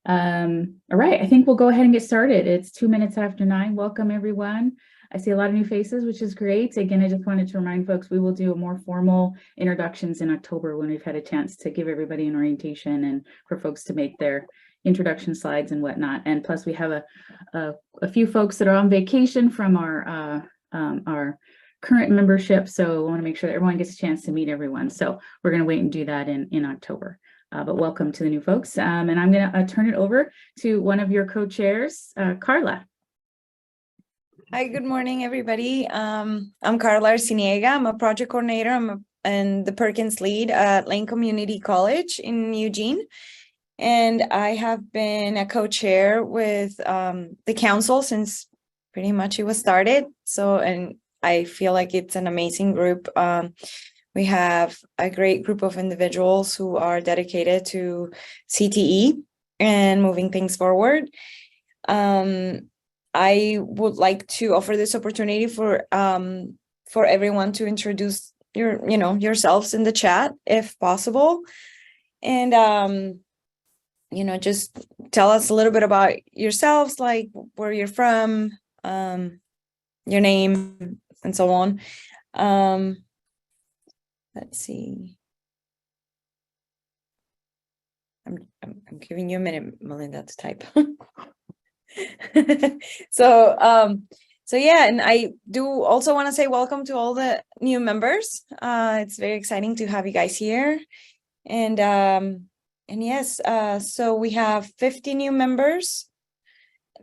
All right, I think we'll go ahead and get started. It's 2 minutes after 9. Welcome, everyone. I see a lot of new faces, which is great. Again, I just wanted to remind folks we will do a more formal introductions in October when we've had a chance to give everybody an orientation and for folks to make their introduction slides and whatnot. And plus, we have a few folks that are on vacation from our current membership, so I want to make sure that everyone gets a chance to meet everyone. So we're going to wait and do that in October. But welcome to the new folks. And I'm going to turn it over to one of your co-chairs, Carla. Hi, good morning, everybody. I'm Carla Arciniega. I'm a project coordinator and the Perkins lead at Lane Community College in Eugene. And I have been a co-chair with the council since pretty much it was started. And I feel like it's an amazing group. We have a great group of individuals who are dedicated to CTE and moving things forward. I would like to offer this opportunity for everyone to introduce yourselves in the chat if possible, and just tell us a little bit about yourselves, like where you're from, your name, and so on. Let's see. I'm giving you a minute, Melinda, to type. So yeah, and I do also want to say welcome to all the new members. It's very exciting to have you guys here. And yes, so we have 50 new members,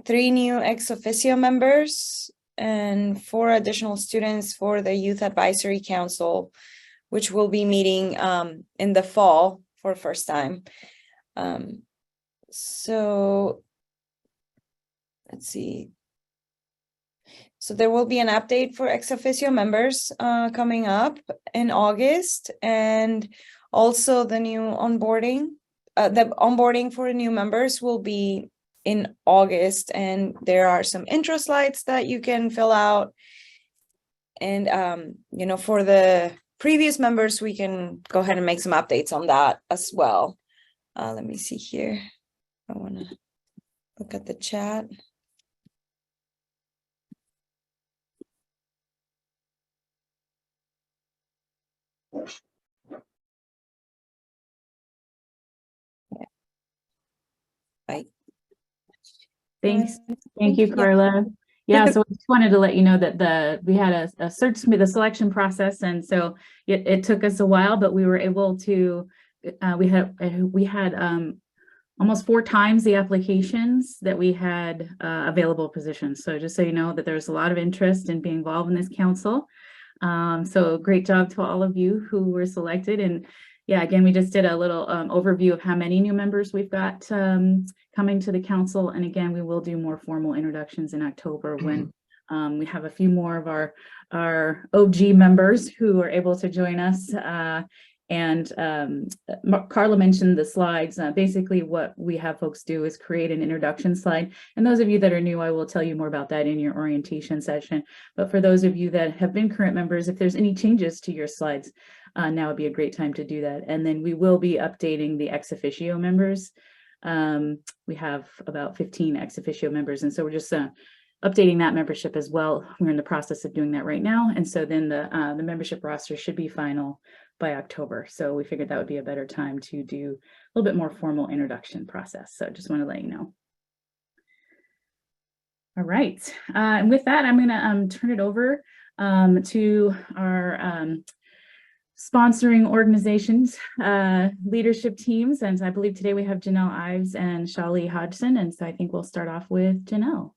3 new ex officio members, and 4 additional students for the Youth Advisory Council, which will be meeting in the fall for the first time. So let's see. So there will be an update for ex officio members coming up in August, and also the new onboarding. The onboarding for new members will be in August, and there are some intro slides that you can fill out. And for the previous members, we can go ahead and make some updates on that as well. Let me see here. I want to look at the chat. Yeah. Bye. Thanks. Thank you, Carla. Yeah, so I just wanted to let you know that we had a search, the selection process, and so it took us a while, but we were able to. We had almost 4 times the applications that we had available positions. So just so you know that there's a lot of interest in being involved in this council. So great job to all of you who were selected. And yeah, again, we just did a little overview of how many new members we've got coming to the council. And again, we will do more formal introductions in October when we have a few more of our OG members who are able to join us. And Carla mentioned the slides. Basically, what we have folks do is create an introduction slide. And those of you that are new, I will tell you more about that in your orientation session. But for those of you that have been current members, if there's any changes to your slides, now would be a great time to do that. And then we will be updating the ex officio members. We have about 15 ex officio members. And so we're just updating that membership as well. We're in the process of doing that right now. And so then the membership roster should be final by October. So we figured that would be a better time to do a little bit more formal introduction process. So just want to let you know. All right. And with that, I'm going to turn it over to our sponsoring organizations, leadership teams. And I believe today we have Janelle Ives and Shali Hodgson. And so I think we'll start off with Janelle.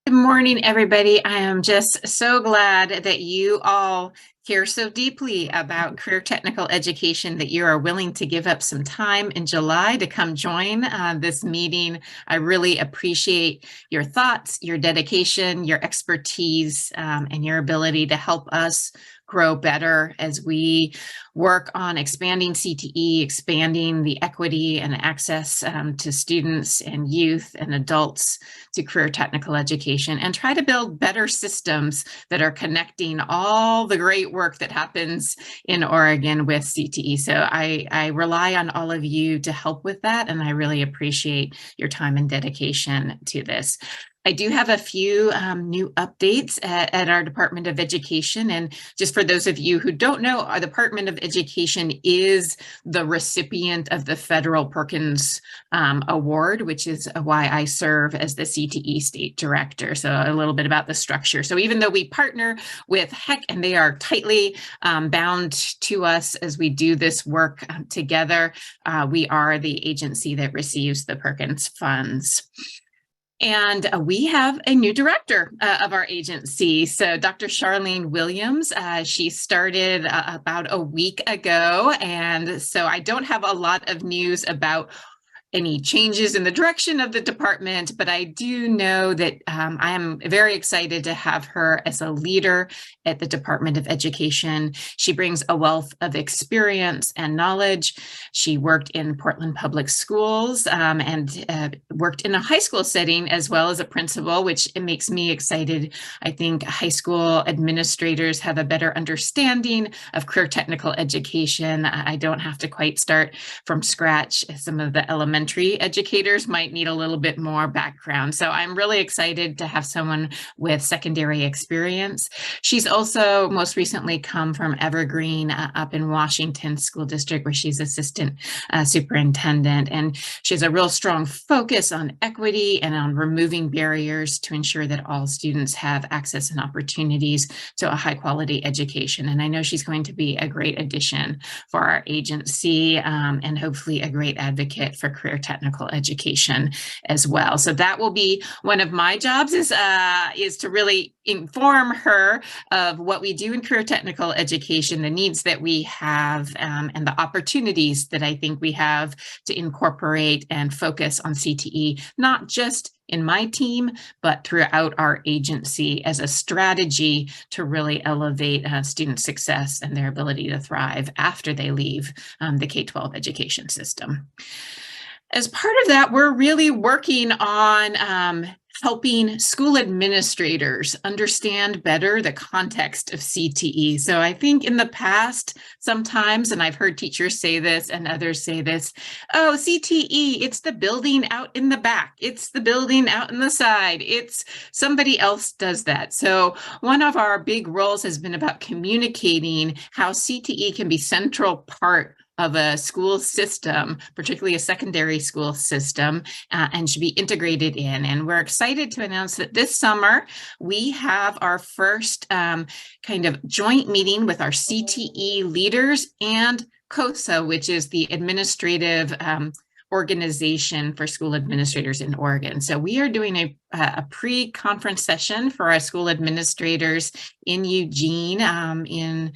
Good morning, everybody. I am just so glad that you all care so deeply about career technical education that you are willing to give up some time in July to come join this meeting. I really appreciate your thoughts, your dedication, your expertise, and your ability to help us grow better as we work on expanding CTE, expanding the equity and access to students and youth and adults to career technical education, and try to build better systems that are connecting all the great work that happens in Oregon with CTE. So I rely on all of you to help with that, and I really appreciate your time and dedication to this. I do have a few new updates at our Department of Education. And just for those of you who don't know, our Department of Education is the recipient of the federal Perkins Award, which is why I serve as the CTE State Director. So a little bit about the structure. So even though we partner with HEC and they are tightly bound to us as we do this work together, we are the agency that receives the Perkins funds. And we have a new director of our agency. So Dr. Charlene Williams, she started about a week ago. And so I don't have a lot of news about any changes in the direction of the department, but I do know that I am very excited to have her as a leader at the Department of Education. She brings a wealth of experience and knowledge. She worked in Portland Public Schools and worked in a high school setting as well as a principal, which it makes me excited. I think high school administrators have a better understanding of career technical education. I don't have to quite start from scratch. Some of the elementary educators might need a little bit more background. So I'm really excited to have someone with secondary experience. She's also most recently come from Evergreen up in Washington School District, where she's assistant superintendent. And she has a real strong focus on equity and on removing barriers to ensure that all students have access and opportunities to a high quality education. And I know she's going to be a great addition for our agency and hopefully a great advocate for career technical education as well. So that will be one of my jobs is to really inform her of what we do in career technical education, the needs that we have, and the opportunities that I think we have to incorporate and focus on CTE, not just in my team, but throughout our agency as a strategy to really elevate student success and their ability to thrive after they leave the K-12 education system. As part of that, we're really working on helping school administrators understand better the context of CTE. So I think in the past, sometimes, and I've heard teachers say this and others say this, oh, CTE, it's the building out in the back. It's the building out in the side. It's somebody else does that. So one of our big roles has been about communicating how CTE can be central part of a school system, particularly a secondary school system, and should be integrated in. And we're excited to announce that this summer, we have our first kind of joint meeting with our CTE leaders and COSA, which is the administrative organization for school administrators in Oregon. So we are doing a pre-conference session for our school administrators in Eugene in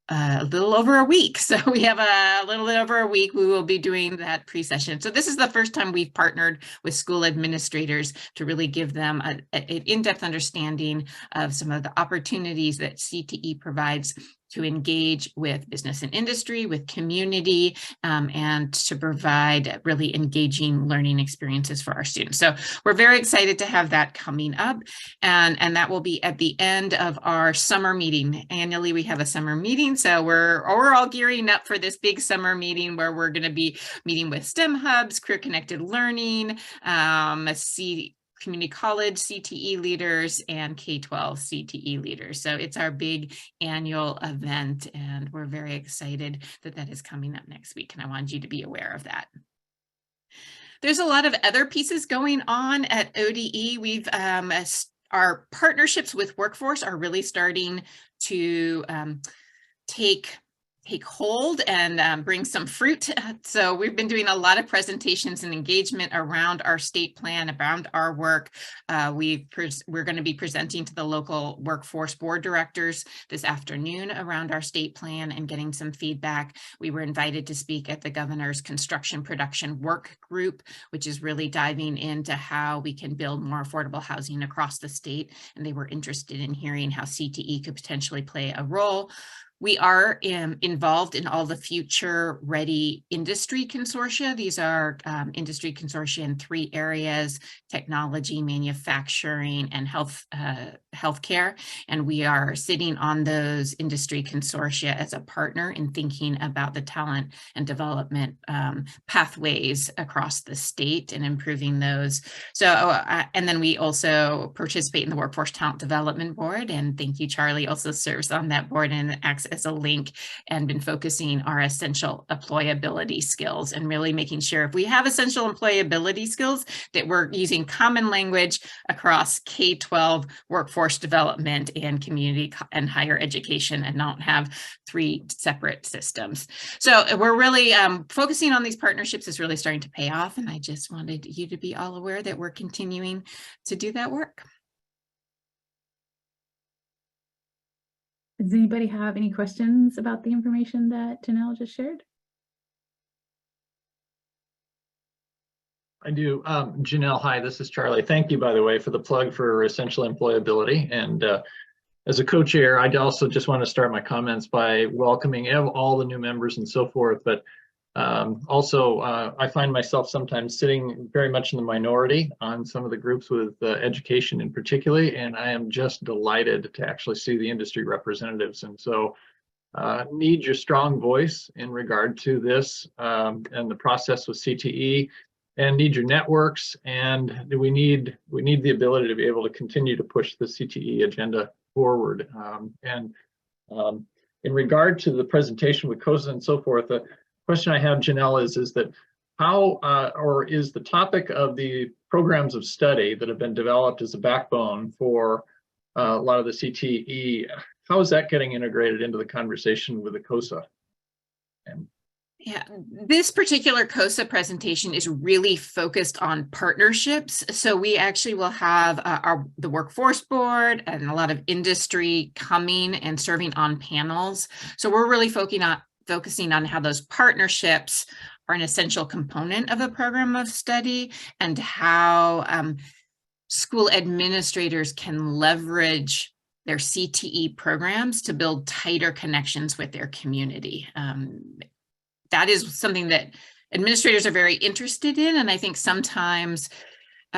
a little over a week. So we have a little bit over a week. We will be doing that pre-session. So this is the first time we've partnered with school administrators to really give them an in-depth understanding of some of the opportunities that CTE provides to engage with business and industry, with community, and to provide really engaging learning experiences for our students. So we're very excited to have that coming up, and that will be at the end of our summer meeting. Annually, we have a summer meeting, so we're all gearing up for this big summer meeting where we're going to be meeting with STEM hubs, career connected learning, community college CTE leaders, and K-12 CTE leaders. So it's our big annual event, and we're very excited that that is coming up next week, and I wanted you to be aware of that. There's a lot of other pieces going on at ODE. We've our partnerships with workforce are really starting to take hold and bring some fruit. So we've been doing a lot of presentations and engagement around our state plan, around our work. We're going to be presenting to the local workforce board directors this afternoon around our state plan and getting some feedback. We were invited to speak at the governor's construction production work group, which is really diving into how we can build more affordable housing across the state. And they were interested in hearing how CTE could potentially play a role. We are involved in all the Future Ready industry consortia. These are industry consortia in 3 areas: technology, manufacturing, and healthcare. And we are sitting on those industry consortia as a partner in thinking about the talent and development pathways across the state and improving those. So, and then we also participate in the Workforce Talent Development Board. And thank you, Charlie, also serves on that board and acts as a link, and been focusing our essential employability skills and really making sure if we have essential employability skills that we're using common language across K-12 workforce development and community and higher education, and not have 3 separate systems. So we're really focusing on these partnerships is really starting to pay off. And I just wanted you to be all aware that we're continuing to do that work. Does anybody have any questions about the information that Janelle just shared? I do. Janelle, hi, this is Charlie. Thank you, by the way, for the plug for essential employability. And as a co-chair, I also just want to start my comments by welcoming all the new members and so forth. But also, I find myself sometimes sitting very much in the minority on some of the groups with education in particular, and I am just delighted to actually see the industry representatives. And so need your strong voice in regard to this and the process with CTE, and need your networks, and we need the ability to be able to continue to push the CTE agenda forward. In regard to the presentation with COSA and so forth, the question I have, Janelle, is that how, or is the topic of the programs of study that have been developed as a backbone for a lot of the CTE, how is that getting integrated into the conversation with the COSA? Yeah, this particular COSA presentation is really focused on partnerships. So we actually will have the workforce board and a lot of industry coming and serving on panels. So we're really focusing on how those partnerships are an essential component of a program of study, and how school administrators can leverage their CTE programs to build tighter connections with their community. That is something that administrators are very interested in, and I think sometimes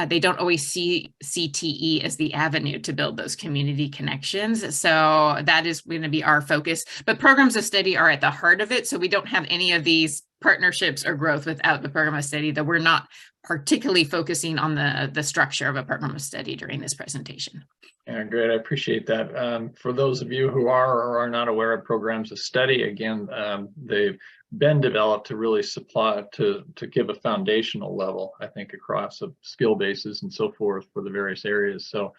they don't always see CTE as the avenue to build those community connections. So that is going to be our focus. But programs of study are at the heart of it, so we don't have any of these partnerships or growth without the program of study, that we're not particularly focusing on the structure of a program of study during this presentation. Yeah, great. I appreciate that. For those of you who are or are not aware of programs of study, again, they've been developed to really supply, to give a foundational level, I think, across skill bases and so forth for the various areas. So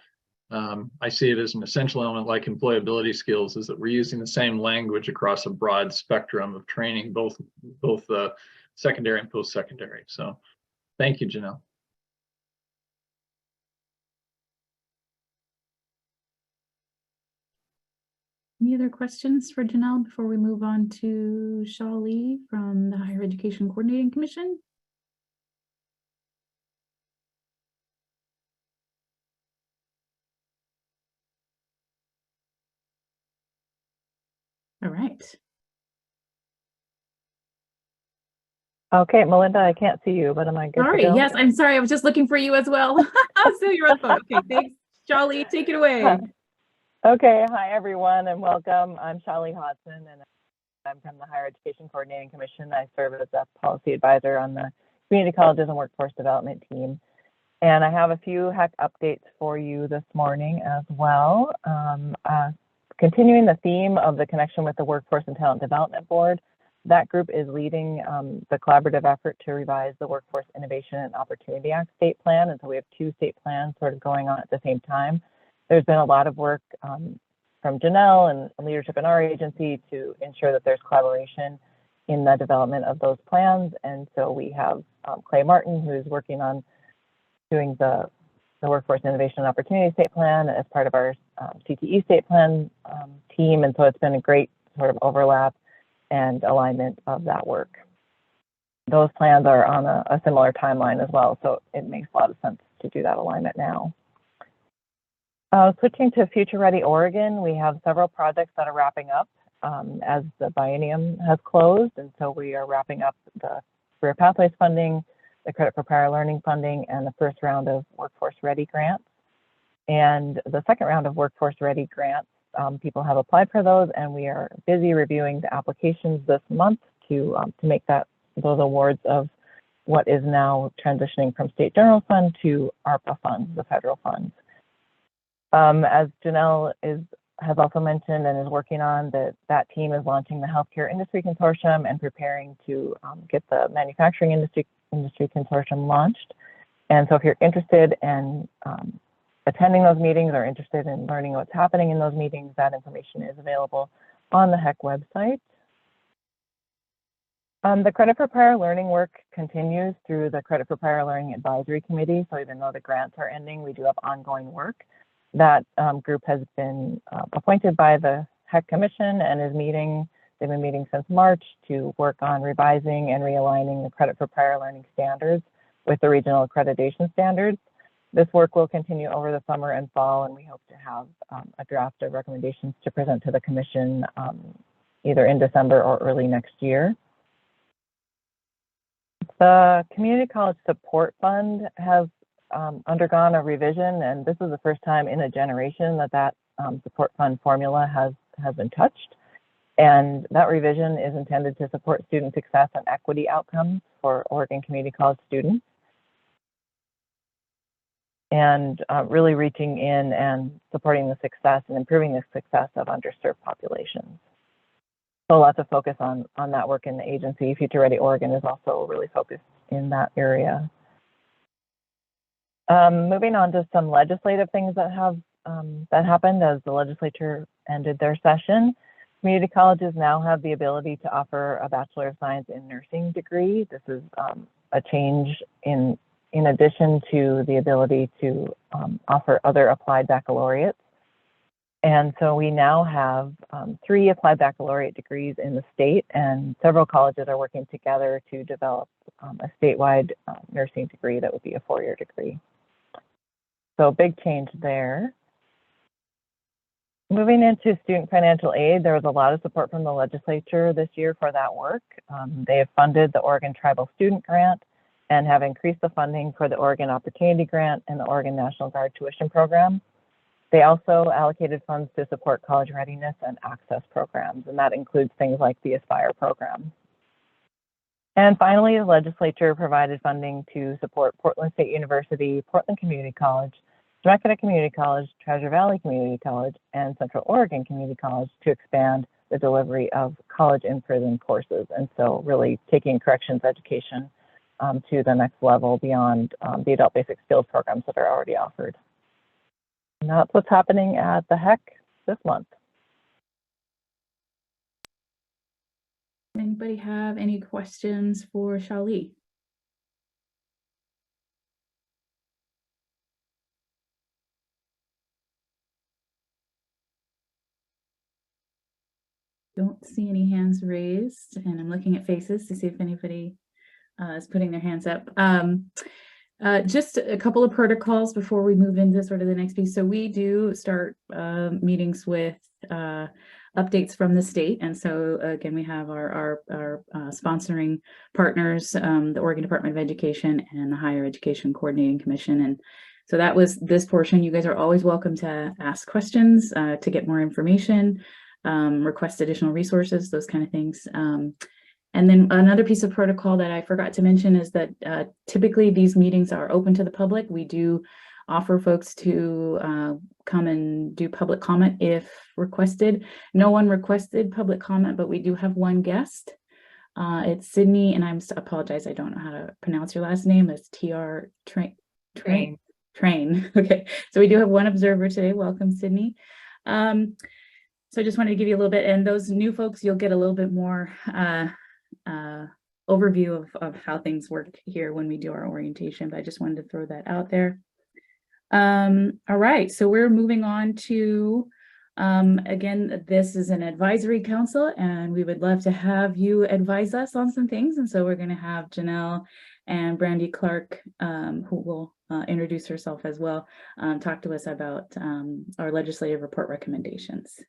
I see it as an essential element, like employability skills, is that we're using the same language across a broad spectrum of training, both secondary and post-secondary. So thank you, Janelle. Any other questions for Janelle before we move on to Shawlee from the Higher Education Coordinating Commission? All right. Okay, Melinda, I can't see you, but am I good Sorry, to go? yes, I'm sorry. I was just looking for you as well. So you're on the phone. Okay, thanks. Shawlee, take it away. Okay, hi everyone and welcome. I'm Shawlee Hodson and I'm from the Higher Education Coordinating Commission. I serve as a policy advisor on the Community Colleges and Workforce Development team. And I have a few HEC updates for you this morning as well. Continuing the theme of the connection with the Workforce and Talent Development Board, that group is leading the collaborative effort to revise the Workforce Innovation and Opportunity Act state plan. And so we have 2 state plans sort of going on at the same time. There's been a lot of work from Janelle and leadership in our agency to ensure that there's collaboration in the development of those plans. And so we have Clay Martin, who's working on doing the Workforce Innovation and Opportunity State Plan as part of our CTE State Plan team. And so it's been a great sort of overlap and alignment of that work. Those plans are on a similar timeline as well, so it makes a lot of sense to do that alignment now. Switching to Future Ready Oregon, we have several projects that are wrapping up. as the biennium has closed. And so we are wrapping up the Career Pathways funding, the Credit for Prior Learning funding, and the first round of Workforce Ready grants. And the second round of Workforce Ready grants, people have applied for those, and we are busy reviewing the applications this month to make those awards of what is now transitioning from State General Fund to ARPA funds, the federal funds. As Janelle has also mentioned and is working on, that team is launching the Healthcare Industry Consortium and preparing to get the Manufacturing Industry Consortium launched. And so if you're interested in attending those meetings or interested in learning what's happening in those meetings, that information is available on the HEC website. The Credit for Prior Learning work continues through the Credit for Prior Learning Advisory Committee. So even though the grants are ending, we do have ongoing work. That group has been appointed by the HEC Commission and is meeting. They've been meeting since March to work on revising and realigning the Credit for Prior Learning standards with the regional accreditation standards. This work will continue over the summer and fall, and we hope to have a draft of recommendations to present to the Commission either in December or early next year. The Community College Support Fund has undergone a revision, and this is the first time in a generation that support fund formula has been touched. And that revision is intended to support student success and equity outcomes for Oregon Community College students, and really reaching in and supporting the success and improving the success of underserved populations. So lots of focus on that work in the agency. Future Ready Oregon is also really focused in that area. Moving on to some legislative things that happened as the legislature ended their session. Community colleges now have the ability to offer a Bachelor of Science in Nursing degree. This is a change in addition to the ability to offer other applied baccalaureates. And so we now have 3 applied baccalaureate degrees in the state, and several colleges are working together to develop a statewide nursing degree that would be a 4-year degree. So big change there. Moving into student financial aid, there was a lot of support from the legislature this year for that work. They have funded the Oregon Tribal Student Grant and have increased the funding for the Oregon Opportunity Grant and the Oregon National Guard Tuition Program. They also allocated funds to support college readiness and access programs, and that includes things like the Aspire program. And finally, the legislature provided funding to support Portland State University, Portland Community College, Temecula Community College, Treasure Valley Community College, and Central Oregon Community College to expand the delivery of college in prison courses. And so really taking corrections education to the next level beyond the adult basic skills programs that are already offered. And that's what's happening at the HEC this month. Anybody have any questions for Shali? Don't see any hands raised, and I'm looking at faces to see if anybody is putting their hands up. Just a couple of protocols before we move into sort of the next piece. So we do start meetings with updates from the state. And so again, we have our sponsoring partners, the Oregon Department of Education and the Higher Education Coordinating Commission. And so that was this portion. You guys are always welcome to ask questions, to get more information, request additional resources, those kind of things. And then another piece of protocol that I forgot to mention is that typically these meetings are open to the public. We do offer folks to come and do public comment if requested. No one requested public comment, but we do have one guest. It's Sydney, and I apologize, I don't know how to pronounce your last name. It's TR Train. Okay, so we do have one observer today. Welcome, Sydney. So I just wanted to give you a little bit, and those new folks, you'll get a little bit more overview of how things work here when we do our orientation, but I just wanted to throw that out there. All right, so we're moving on to, again, this is an advisory council, and we would love to have you advise us on some things. And so we're going to have Janelle and Brandy Clark, who will introduce herself as well, talk to us about our legislative report recommendations.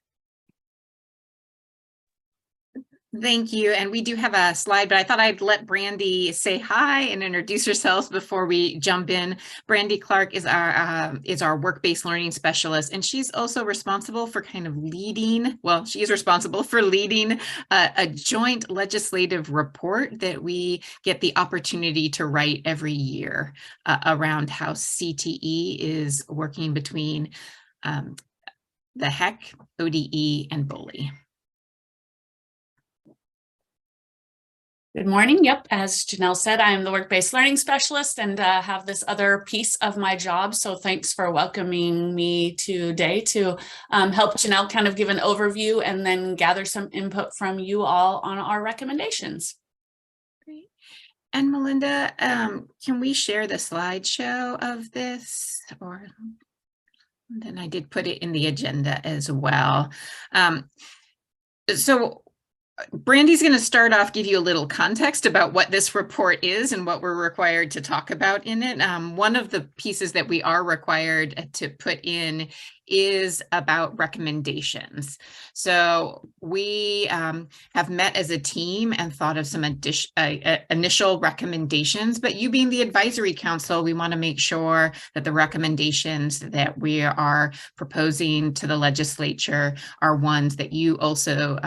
Thank you. And we do have a slide, but I thought I'd let Brandy say hi and introduce herself before we jump in. Brandy Clark is our work-based learning specialist, and she's also responsible for kind of leading, well, she's responsible for leading a joint legislative report that we get the opportunity to write every year around how CTE is working between the HEC, ODE, and BOLI. Good morning. Yep, as Janelle said, I am the work-based learning specialist and have this other piece of my job. So thanks for welcoming me today to help Janelle kind of give an overview and then gather some input from you all on our recommendations. Great. And Melinda, can we share the slideshow of this? Or then I did put it in the agenda as well. So Brandy's going to start off, give you a little context about what this report is and what we're required to talk about in it. One of the pieces that we are required to put in is about recommendations. So we have met as a team and thought of some initial recommendations, but you being the advisory council, we want to make sure that the recommendations that we are proposing to the legislature are ones that you also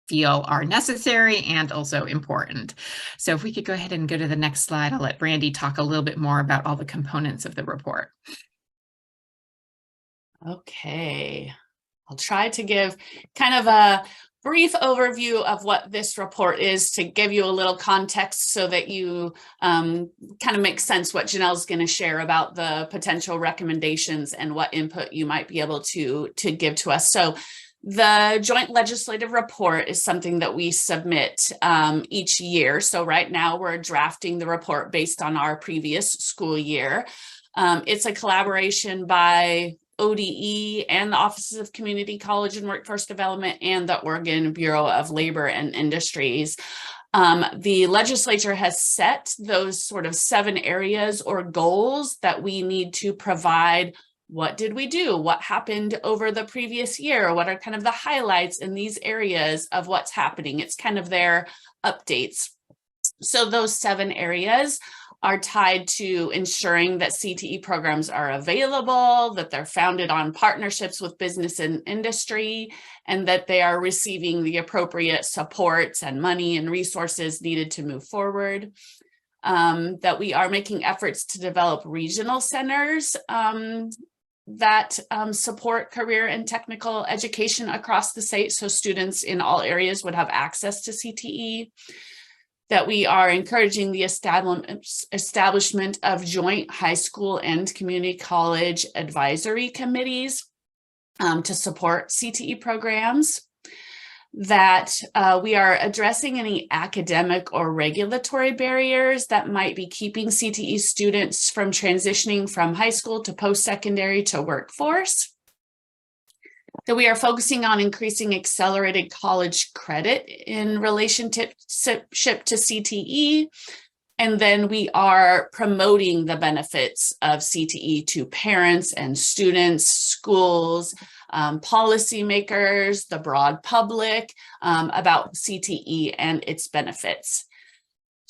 feel are necessary and also important. So if we could go ahead and go to the next slide, I'll let Brandy talk a little bit more about all the components of the report. Okay, I'll try to give kind of a brief overview of what this report is to give you a little context so that you kind of make sense what Janelle's going to share about the potential recommendations and what input you might be able to give to us. So the joint legislative report is something that we submit each year. So right now we're drafting the report based on our previous school year. It's a collaboration by ODE and the Offices of Community College and Workforce Development and the Oregon Bureau of Labor and Industries. The legislature has set those sort of 7 areas or goals that we need to provide. What did we do? What happened over the previous year? What are kind of the highlights in these areas of what's happening? It's kind of their updates. So those 7 areas are tied to ensuring that CTE programs are available, that they're founded on partnerships with business and industry, and that they are receiving the appropriate supports and money and resources needed to move forward. That we are making efforts to develop regional centers that support career and technical education across the state, so students in all areas would have access to CTE. That we are encouraging the establishment of joint high school and community college advisory committees to support CTE programs. That we are addressing any academic or regulatory barriers that might be keeping CTE students from transitioning from high school to post-secondary to workforce. That we are focusing on increasing accelerated college credit in relationship to CTE. And then we are promoting the benefits of CTE to parents and students, schools, policymakers, the broad public about CTE and its benefits.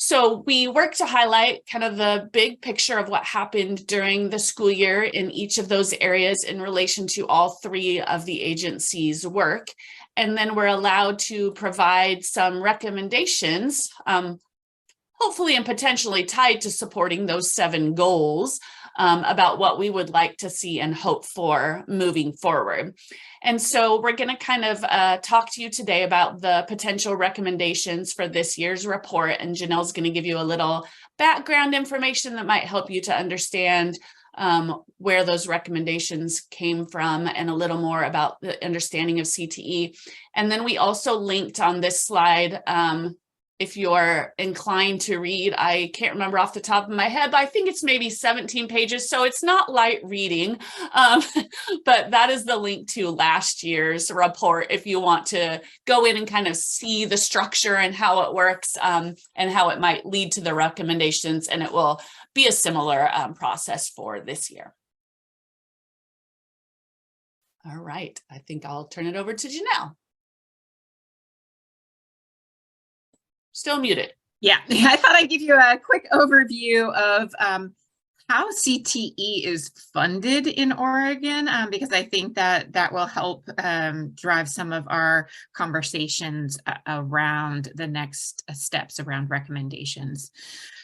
So we work to highlight kind of the big picture of what happened during the school year in each of those areas in relation to all 3 of the agency's work. And then we're allowed to provide some recommendations, hopefully and potentially tied to supporting those 7 goals about what we would like to see and hope for moving forward. And so we're going to kind of talk to you today about the potential recommendations for this year's report. And Janelle's going to give you a little background information that might help you to understand where those recommendations came from and a little more about the understanding of CTE. And then we also linked on this slide, if you're inclined to read, I can't remember off the top of my head, but I think it's maybe 17 pages. So it's not light reading, but that is the link to last year's report if you want to go in and kind of see the structure and how it works and how it might lead to the recommendations. And it will be a similar process for this year. All right, I think I'll turn it over to Janelle. Still muted. Yeah, I thought I'd give you a quick overview of how CTE is funded in Oregon, because I think that that will help drive some of our conversations around the next steps around recommendations.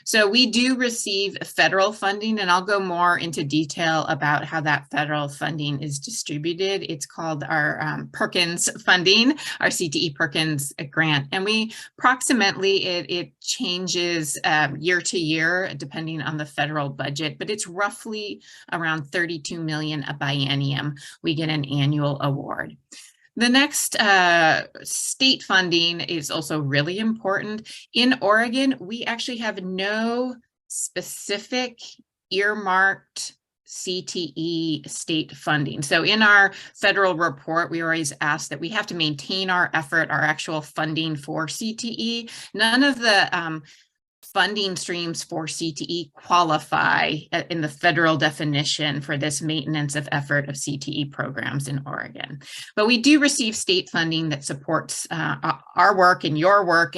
So we do receive federal funding, and I'll go more into detail about how that federal funding is distributed. It's called our Perkins funding, our CTE Perkins grant. And we approximately, it changes year to year, depending on the federal budget, but it's roughly around 32 million a biennium. We get an annual award. The next state funding is also really important. In Oregon, we actually have no specific earmarked CTE state funding. So in our federal report, we always ask that we have to maintain our effort, our actual funding for CTE. None of the funding streams for CTE qualify in the federal definition for this maintenance of effort of CTE programs in Oregon. But we do receive state funding that supports our work and your work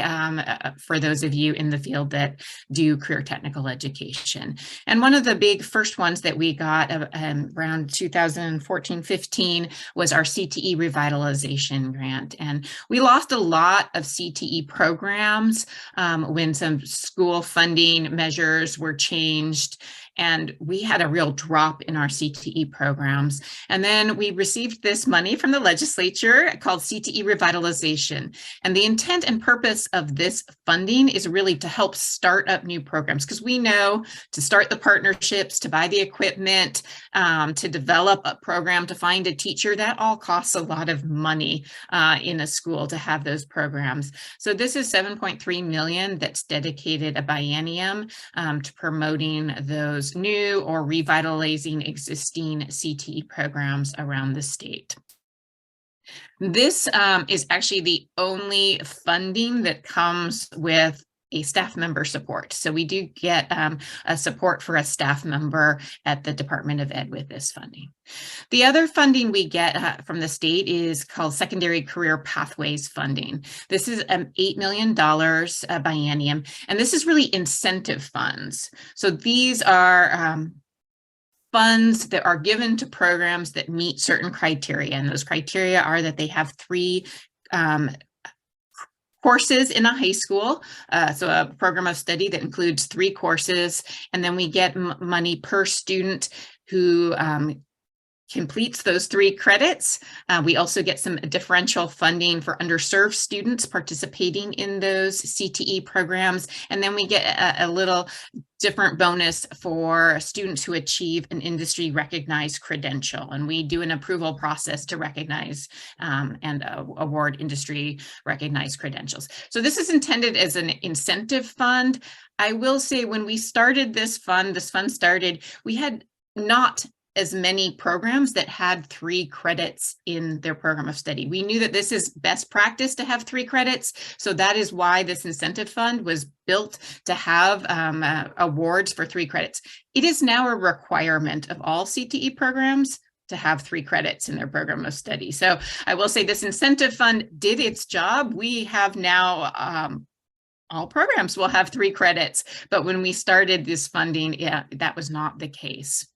for those of you in the field that do career technical education. And one of the big first ones that we got around 2014-15 was our CTE revitalization grant. And we lost a lot of CTE programs when some school funding measures were changed, and we had a real drop in our CTE programs. And then we received this money from the legislature called CTE revitalization. And the intent and purpose of this funding is really to help start up new programs, because we know to start the partnerships, to buy the equipment, to develop a program, to find a teacher, that all costs a lot of money in a school to have those programs. So this is 7.3 million that's dedicated a biennium to promoting those new or revitalizing existing CTE programs around the state. This is actually the only funding that comes with a staff member support. So we do get a support for a staff member at the Department of Ed with this funding. The other funding we get from the state is called Secondary Career Pathways funding. This is $8 million biennium, and this is really incentive funds. So these are funds that are given to programs that meet certain criteria, and those criteria are that they have 3 courses in a high school, so a program of study that includes 3 courses, and then we get money per student who completes those 3 credits. We also get some differential funding for underserved students participating in those CTE programs, and then we get a little different bonus for students who achieve an industry recognized credential. And we do an approval process to recognize and award industry recognized credentials. So this is intended as an incentive fund. I will say when we started this fund started, we had not as many programs that had 3 credits in their program of study. We knew that this is best practice to have 3 credits. So that is why this incentive fund was built to have awards for 3 credits. It is now a requirement of all CTE programs to have 3 credits in their program of study. So I will say this incentive fund did its job. We have now all programs will have 3 credits, but when we started this funding, that was not the case.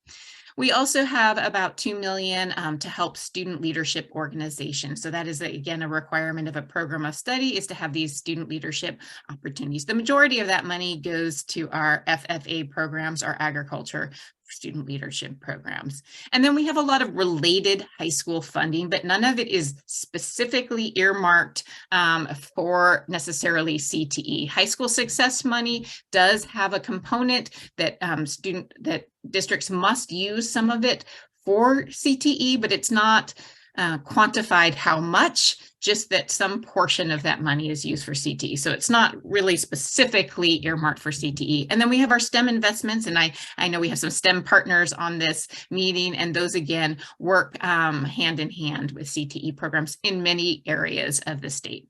We also have about 2 million to help student leadership organizations. So that is, again, a requirement of a program of study is to have these student leadership opportunities. The majority of that money goes to our FFA programs, our agriculture student leadership programs. And then we have a lot of related high school funding, but none of it is specifically earmarked for necessarily CTE. High school success money does have a component that districts must use some of it for CTE, but it's not quantified how much, just that some portion of that money is used for CTE. So it's not really specifically earmarked for CTE. And then we have our STEM investments, and I know we have some STEM partners on this meeting, and those again work hand in hand with CTE programs in many areas of the state.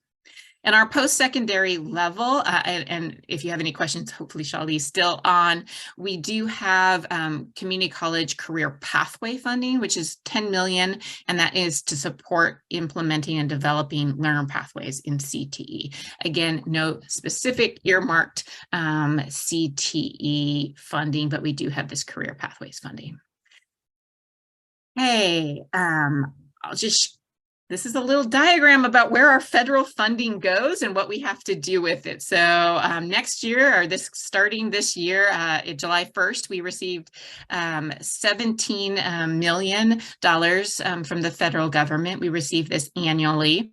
And our post-secondary level, and if you have any questions, hopefully Shali's still on, we do have community college career pathway funding, which is 10 million, and that is to support implementing and developing learner pathways in CTE. Again, no specific earmarked CTE funding, but we do have this career pathways funding. Hey, this is a little diagram about where our federal funding goes and what we have to do with it. So next year, or starting this year, July 1st, we received $17 million from the federal government. We receive this annually.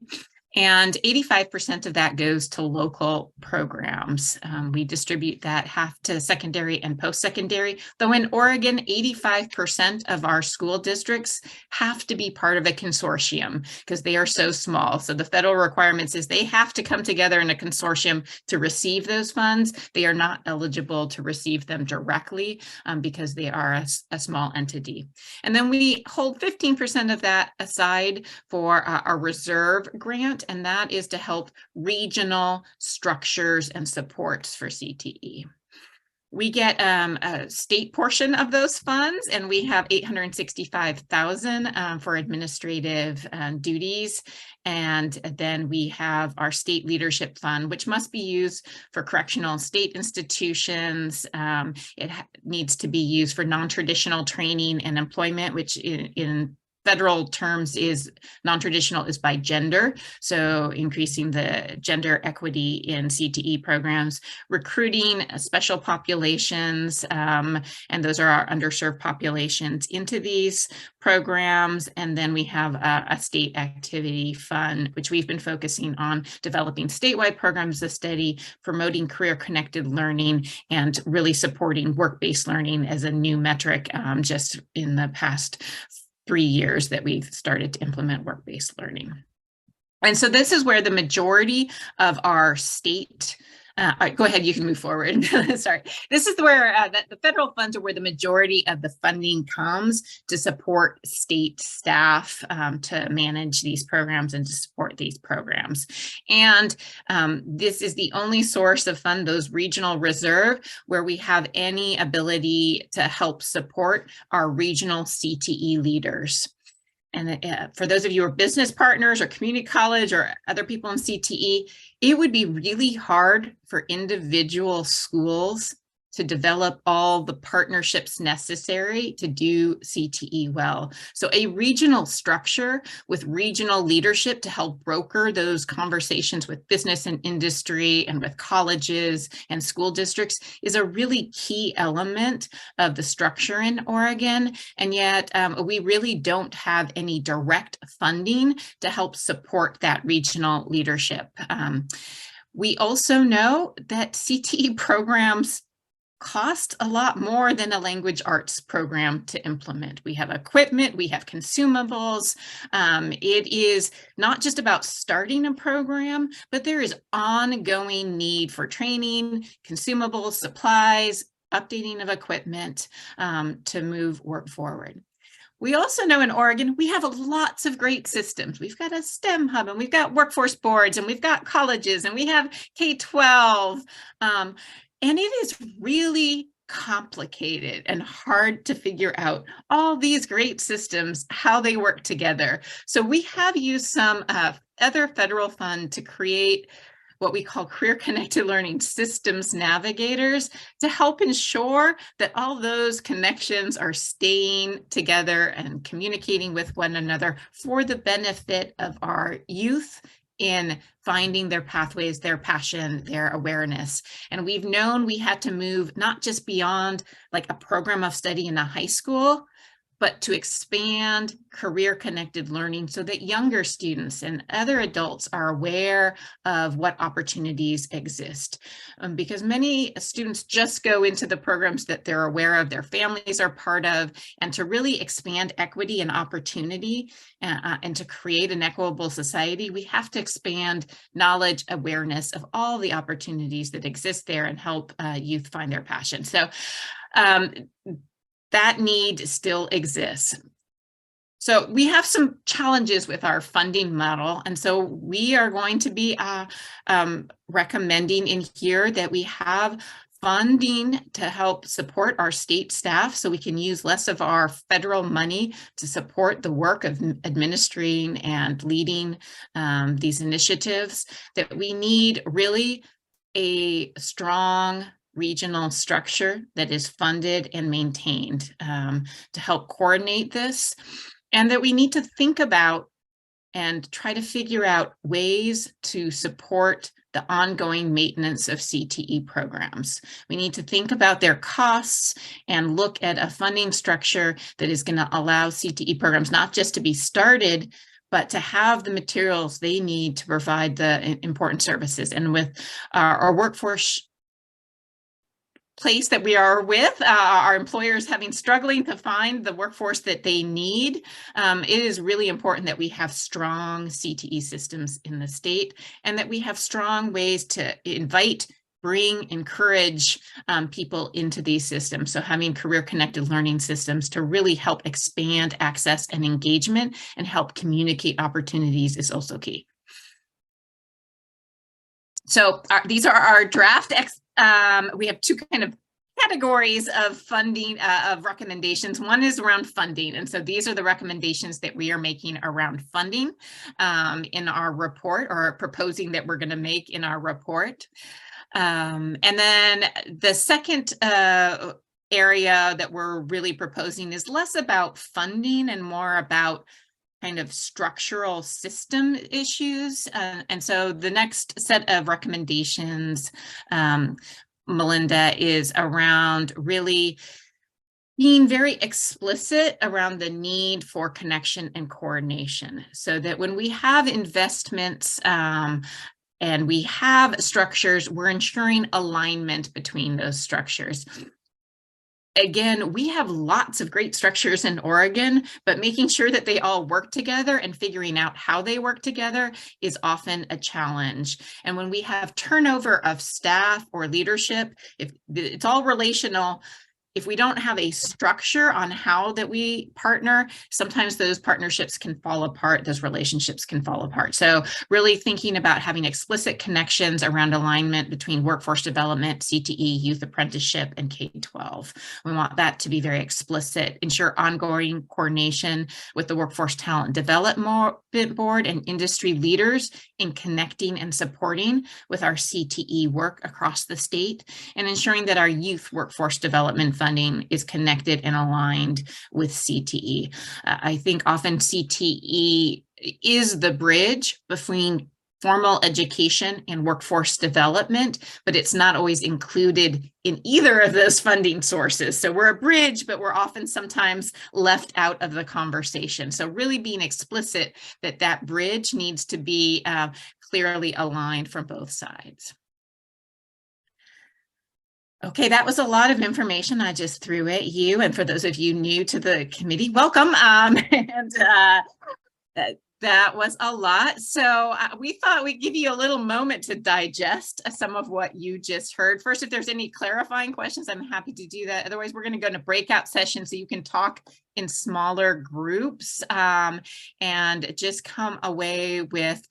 And 85% of that goes to local programs. We distribute that half to secondary and post-secondary, though in Oregon, 85% of our school districts have to be part of a consortium because they are so small. So the federal requirements is they have to come together in a consortium to receive those funds. They are not eligible to receive them directly because they are a small entity. And then we hold 15% of that aside for our reserve grant, and that is to help regional structures and supports for CTE. We get a state portion of those funds, and we have $865,000 for administrative duties. And then we have our state leadership fund, which must be used for correctional state institutions. It needs to be used for non-traditional training and employment, which in federal terms is non-traditional is by gender. So increasing the gender equity in CTE programs, recruiting special populations, and those are our underserved populations into these programs. And then we have a state activity fund, which we've been focusing on developing statewide programs of study, promoting career-connected learning, and really supporting work-based learning as a new metric just in the past 3 years that we've started to implement work-based learning. And so this is where the majority of our state, go ahead, you can move forward. Sorry. This is where the federal funds are where the majority of the funding comes to support state staff to manage these programs and to support these programs. And this is the only source of fund, those regional reserve, where we have any ability to help support our regional CTE leaders. And for those of you who are business partners or community college or other people in CTE, it would be really hard for individual schools to develop all the partnerships necessary to do CTE well. So a regional structure with regional leadership to help broker those conversations with business and industry and with colleges and school districts is a really key element of the structure in Oregon. And yet we really don't have any direct funding to help support that regional leadership. We also know that CTE programs cost a lot more than a language arts program to implement. We have equipment, we have consumables. It is not just about starting a program, but there is ongoing need for training, consumables, supplies, updating of equipment to move work forward. We also know in Oregon, we have lots of great systems. We've got a STEM hub, and we've got workforce boards, and we've got colleges, and we have K-12. And it is really complicated and hard to figure out all these great systems, how they work together. So we have used some other federal fund to create what we call career-connected learning systems navigators to help ensure that all those connections are staying together and communicating with one another for the benefit of our youth in finding their pathways, their passion, their awareness. And we've known we had to move not just beyond like a program of study in a high school, but to expand career-connected learning so that younger students and other adults are aware of what opportunities exist. Because many students just go into the programs that they're aware of, their families are part of, and to really expand equity and opportunity and to create an equitable society, we have to expand knowledge, awareness of all the opportunities that exist there and help youth find their passion. So that need still exists. So we have some challenges with our funding model. And so we are going to be recommending in here that we have funding to help support our state staff so we can use less of our federal money to support the work of administering and leading these initiatives, that we need really a strong regional structure that is funded and maintained to help coordinate this, and that we need to think about and try to figure out ways to support the ongoing maintenance of CTE programs. We need to think about their costs and look at a funding structure that is going to allow CTE programs not just to be started, but to have the materials they need to provide the important services. And with our workforce place that we are with, our employers struggling to find the workforce that they need, it is really important that we have strong CTE systems in the state, and that we have strong ways to invite, bring, encourage people into these systems. So having career-connected learning systems to really help expand access and engagement and help communicate opportunities is also key. So these are our draft. We have two kind of categories of funding, of recommendations. One is around funding. And so these are the recommendations that we are making around funding in our report, or proposing that we're going to make in our report. And then the second area that we're really proposing is less about funding and more about kind of structural system issues. And so the next set of recommendations, Melinda, is around really being very explicit around the need for connection and coordination, so that when we have investments and we have structures, we're ensuring alignment between those structures. Again, we have lots of great structures in Oregon, but making sure that they all work together and figuring out how they work together is often a challenge. And when we have turnover of staff or leadership, if it's all relational, if we don't have a structure on how that we partner, sometimes those partnerships can fall apart, those relationships can fall apart. So really thinking about having explicit connections around alignment between workforce development, CTE, youth apprenticeship, and K-12. We want that to be very explicit, ensure ongoing coordination with the Workforce Talent Development Board and industry leaders in connecting and supporting with our CTE work across the state, and ensuring that our youth workforce development funding is connected and aligned with CTE. I think often CTE is the bridge between formal education and workforce development, but it's not always included in either of those funding sources. So we're a bridge, but we're often sometimes left out of the conversation. So really being explicit that that bridge needs to be clearly aligned from both sides. Okay, that was a lot of information I just threw at you. And for those of you new to the committee, welcome. That was a lot. So we thought we'd give you a little moment to digest some of what you just heard. First, if there's any clarifying questions, I'm happy to do that. Otherwise, we're going to go into breakout sessions so you can talk in smaller groups and just come away with,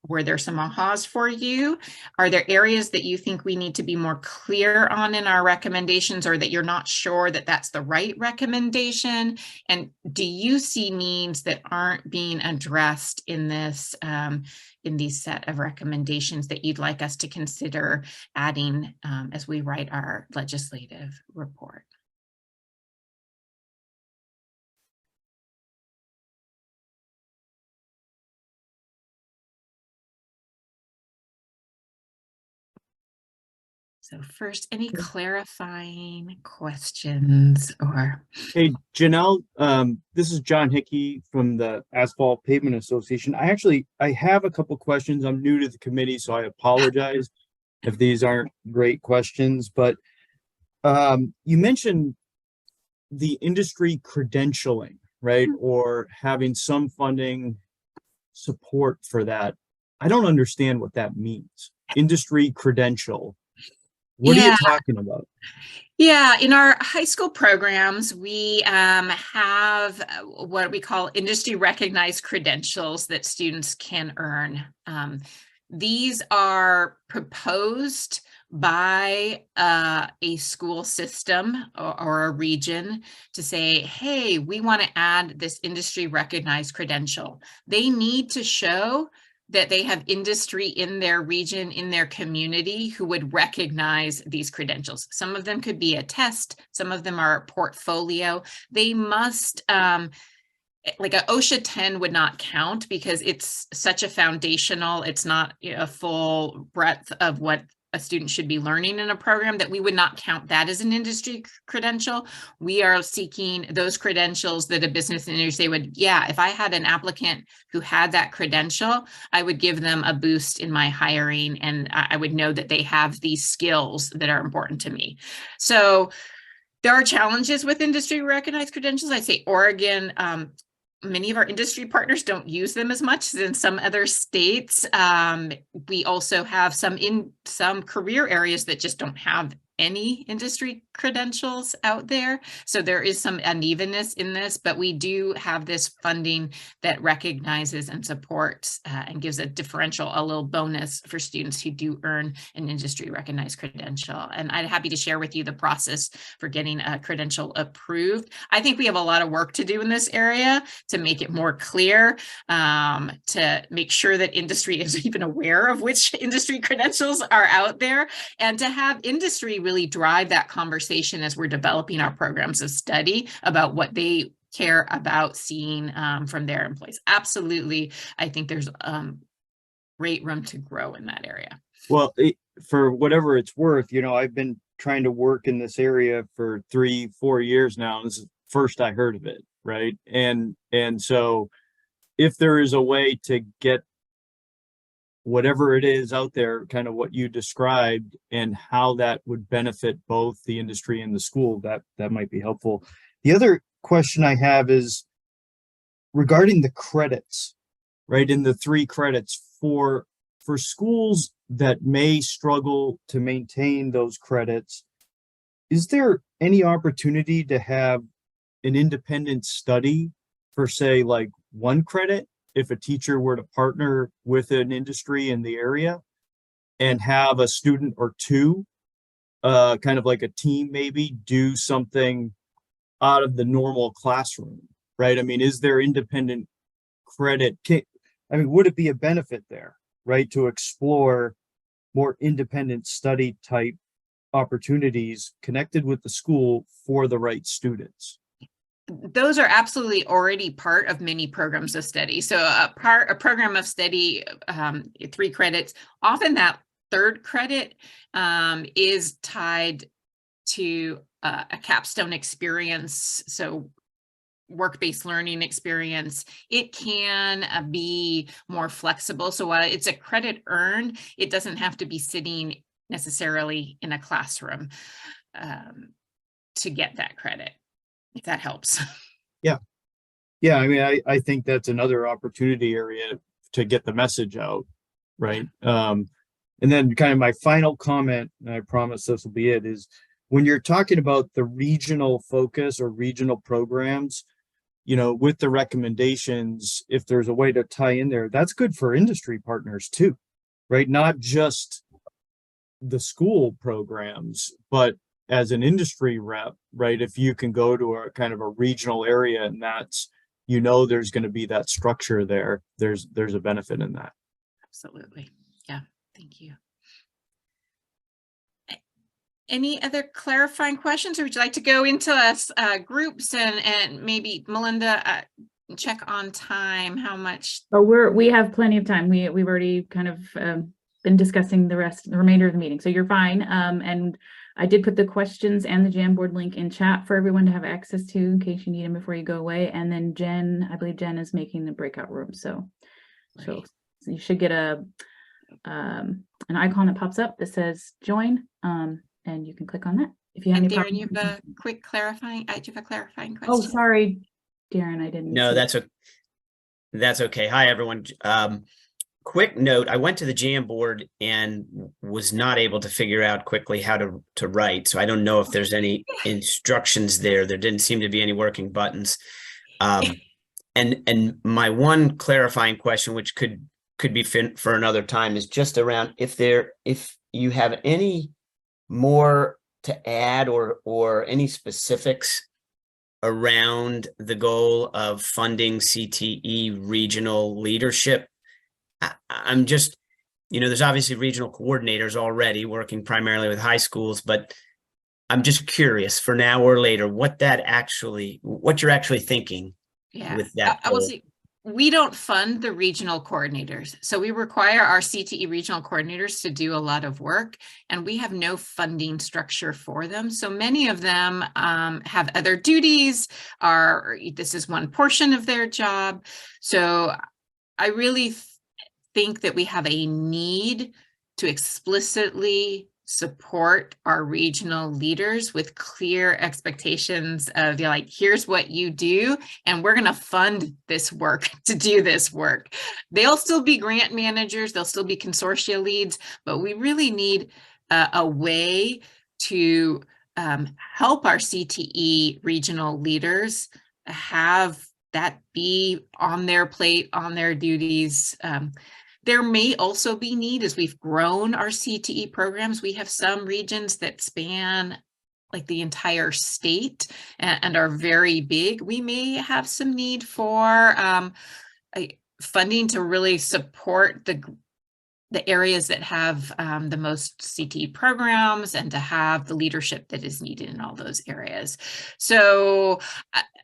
were there some ahas for you? Are there areas that you think we need to be more clear on in our recommendations, or that you're not sure that that's the right recommendation? And do you see needs that aren't being addressed in this, in these set of recommendations that you'd like us to consider adding as we write our legislative report? So first, any clarifying questions or? Hey, Janelle, this is John Hickey from the Asphalt Pavement Association. I have a couple questions. I'm new to the committee, so I apologize if these aren't great questions, but you mentioned the industry credentialing, right? Or having some funding support for that. I don't understand what that means. Industry credential. What are Yeah. you talking about? Yeah, in our high school programs, we have what we call industry recognized credentials that students can earn. These are proposed by a school system or a region to say, hey, we want to add this industry recognized credential. They need to show that they have industry in their region, in their community, who would recognize these credentials. Some of them could be a test, some of them are a portfolio. They must, like a OSHA 10 would not count because it's such a foundational, it's not a full breadth of what a student should be learning in a program, that we would not count that as an industry credential. We are seeking those credentials that a business industry would, yeah, if I had an applicant who had that credential, I would give them a boost in my hiring, and I would know that they have these skills that are important to me. So there are challenges with industry recognized credentials. I'd say Oregon, many of our industry partners don't use them as much as in some other states. We also have some career areas that just don't have any industry credentials out there. So there is some unevenness in this, but we do have this funding that recognizes and supports and gives a differential, a little bonus for students who do earn an industry recognized credential. And I'm happy to share with you the process for getting a credential approved. I think we have a lot of work to do in this area to make it more clear, to make sure that industry is even aware of which industry credentials are out there, and to have industry really drive that conversation as we're developing our programs of study about what they care about seeing from their employees. Absolutely. I think there's great room to grow in that area. Well, for whatever it's worth, I've been trying to work in this area for 3-4 years now. This is the first I heard of it, right? And so if there is a way to get whatever it is out there, kind of what you described, and how that would benefit both the industry and the school, that might be helpful. The other question I have is regarding the credits, right? In the 3 credits for schools that may struggle to maintain those credits, is there any opportunity to have an independent study for, say, like 1 credit, if a teacher were to partner with an industry in the area and have a student or 2, kind of like a team, maybe do something out of the normal classroom, right? I mean, is there independent credit? Would it be a benefit there, right, to explore more independent study type opportunities connected with the school for the right students? Those are absolutely already part of many programs of study. So a program of study, 3 credits, often that 3rd credit is tied to a capstone experience. So work-based learning experience. It can be more flexible. So while it's a credit earned, it doesn't have to be sitting necessarily in a classroom to get that credit, if that helps. Yeah, I think that's another opportunity area to get the message out, right? And then kind of my final comment, and I promise this will be it, is when you're talking about the regional focus or regional programs, with the recommendations, if there's a way to tie in there, that's good for industry partners too, right? Not just the school programs, but as an industry rep, right? If you can go to a kind of a regional area and that's, there's going to be that structure there, there's a benefit in that. Absolutely. Yeah. Thank you. Any other clarifying questions, or would you like to go into groups and maybe Melinda check on time? How much? Oh, we have plenty of time. We've already kind of been discussing the remainder of the meeting, so you're fine. And I did put the questions and the Jamboard link in chat for everyone to have access to in case you need them before you go away. And then Jen, I believe Jen is making the breakout room, so you should get an icon that pops up that says join, and you can click on that if you have any Darren, problems. you have a quick clarifying. Do you have a clarifying question? Oh, sorry, Darren, I didn't. No, that's okay. Hi, everyone. quick note, I went to the Jamboard and was not able to figure out quickly how to write. So I don't know if there's any instructions there. There didn't seem to be any working buttons. And my one clarifying question, which could be for another time, is just around if you have any more to add or any specifics around the goal of funding CTE regional leadership. I'm just, there's obviously regional coordinators already working primarily with high schools, but I'm just curious for now or later what you're actually thinking with that. I will see. We don't fund the regional coordinators. So we require our CTE regional coordinators to do a lot of work, and we have no funding structure for them. So many of them have other duties, this is one portion of their job. So I really think that we have a need to explicitly support our regional leaders with clear expectations of here's what you do, and we're going to fund this work to do this work. They'll still be grant managers, they'll still be consortia leads, but we really need a way to help our CTE regional leaders have that be on their plate, on their duties. There may also be need as we've grown our CTE programs. We have some regions that span like the entire state and are very big. We may have some need for funding to really support the areas that have the most CTE programs and to have the leadership that is needed in all those areas. So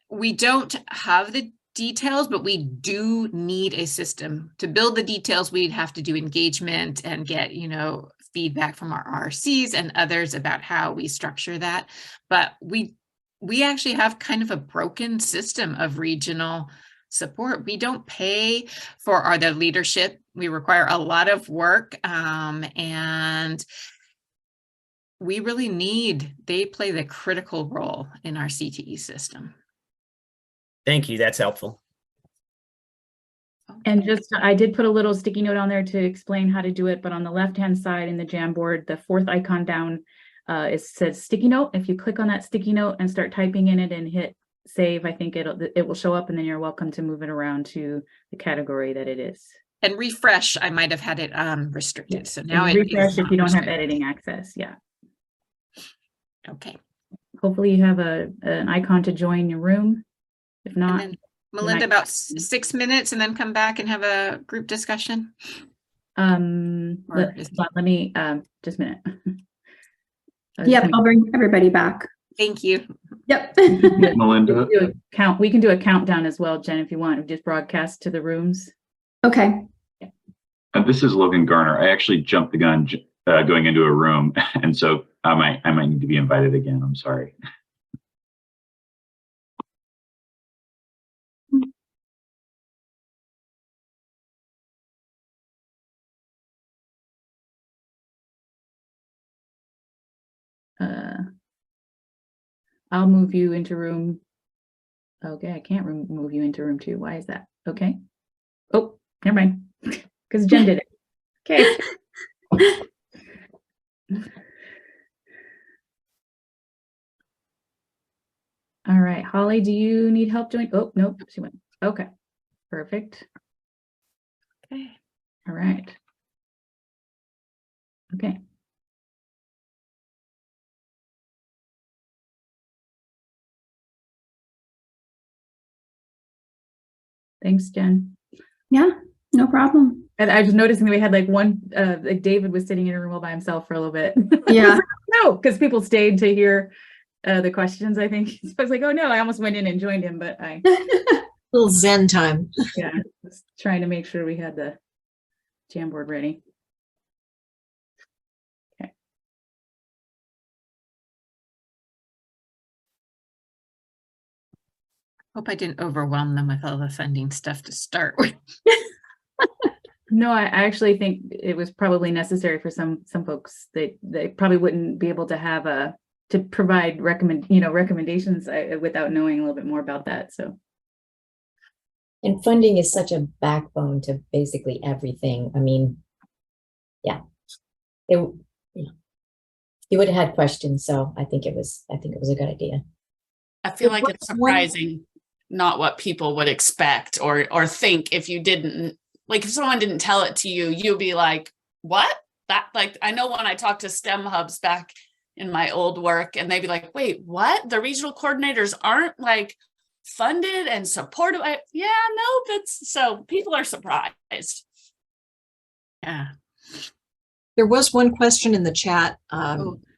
we don't have the details, but we do need a system. To build the details, we'd have to do engagement and get, feedback from our RCs and others about how we structure that. But we actually have kind of a broken system of regional support. We don't pay for the leadership. We require a lot of work, and we really they play the critical role in our CTE system. Thank you. That's helpful. And I did put a little sticky note on there to explain how to do it, but on the left-hand side in the Jamboard, the fourth icon down, it says sticky note. If you click on that sticky note and start typing in it and hit save, I think it will show up, and then you're welcome to move it around to the category that it is. And refresh, I might have had it restricted. Yes. So now and it refresh if you don't restricted. have editing access. Yeah. Okay. Hopefully you have an icon to join your room. If not, And then, Melinda, about 6 minutes and then come back and have a group discussion. let me just a minute. Yep, I'll bring everybody back. Thank you. Yep. Melinda. We can do a countdown as well, Jen, if you want. Just broadcast to the rooms. Okay. This is Logan Garner. I actually jumped the gun going into a room, and so I might need to be invited again. I'm sorry. I'll move you into room. Okay, I can't move you into room 2. Why is that? Okay. Oh, never mind. Because Jen did it. Okay. All right, Holly, do you need help joining? Oh, nope, she went. Okay, perfect. Okay. All right. Okay. Thanks, Jen. Yeah, no problem. And I was noticing that we had like one, like David was sitting in a room all by himself for a little bit. Yeah. No, because people stayed to hear the questions, I think. So I was like, oh no, I almost went in and joined him, but I. Little Zen time. Yeah, just trying to make sure we had the Jamboard ready. Okay. Hope I didn't overwhelm them with all the funding stuff to start with. No, I actually think it was probably necessary for some folks. They probably wouldn't be able to have to provide recommendations without knowing a little bit more about that. So And funding is such a backbone to basically everything. I mean, yeah, you know, you would have had questions, so I think it was a good idea. I feel like it's surprising, not what people would expect or think if you didn't, like if someone didn't tell it to you, you'd be like, what? That, like, I know when I talked to STEM hubs back in my old work, and they'd be like, wait, what? The regional coordinators aren't like funded and supported? Yeah, no, that's, so people are surprised. Yeah. There was one question in the chat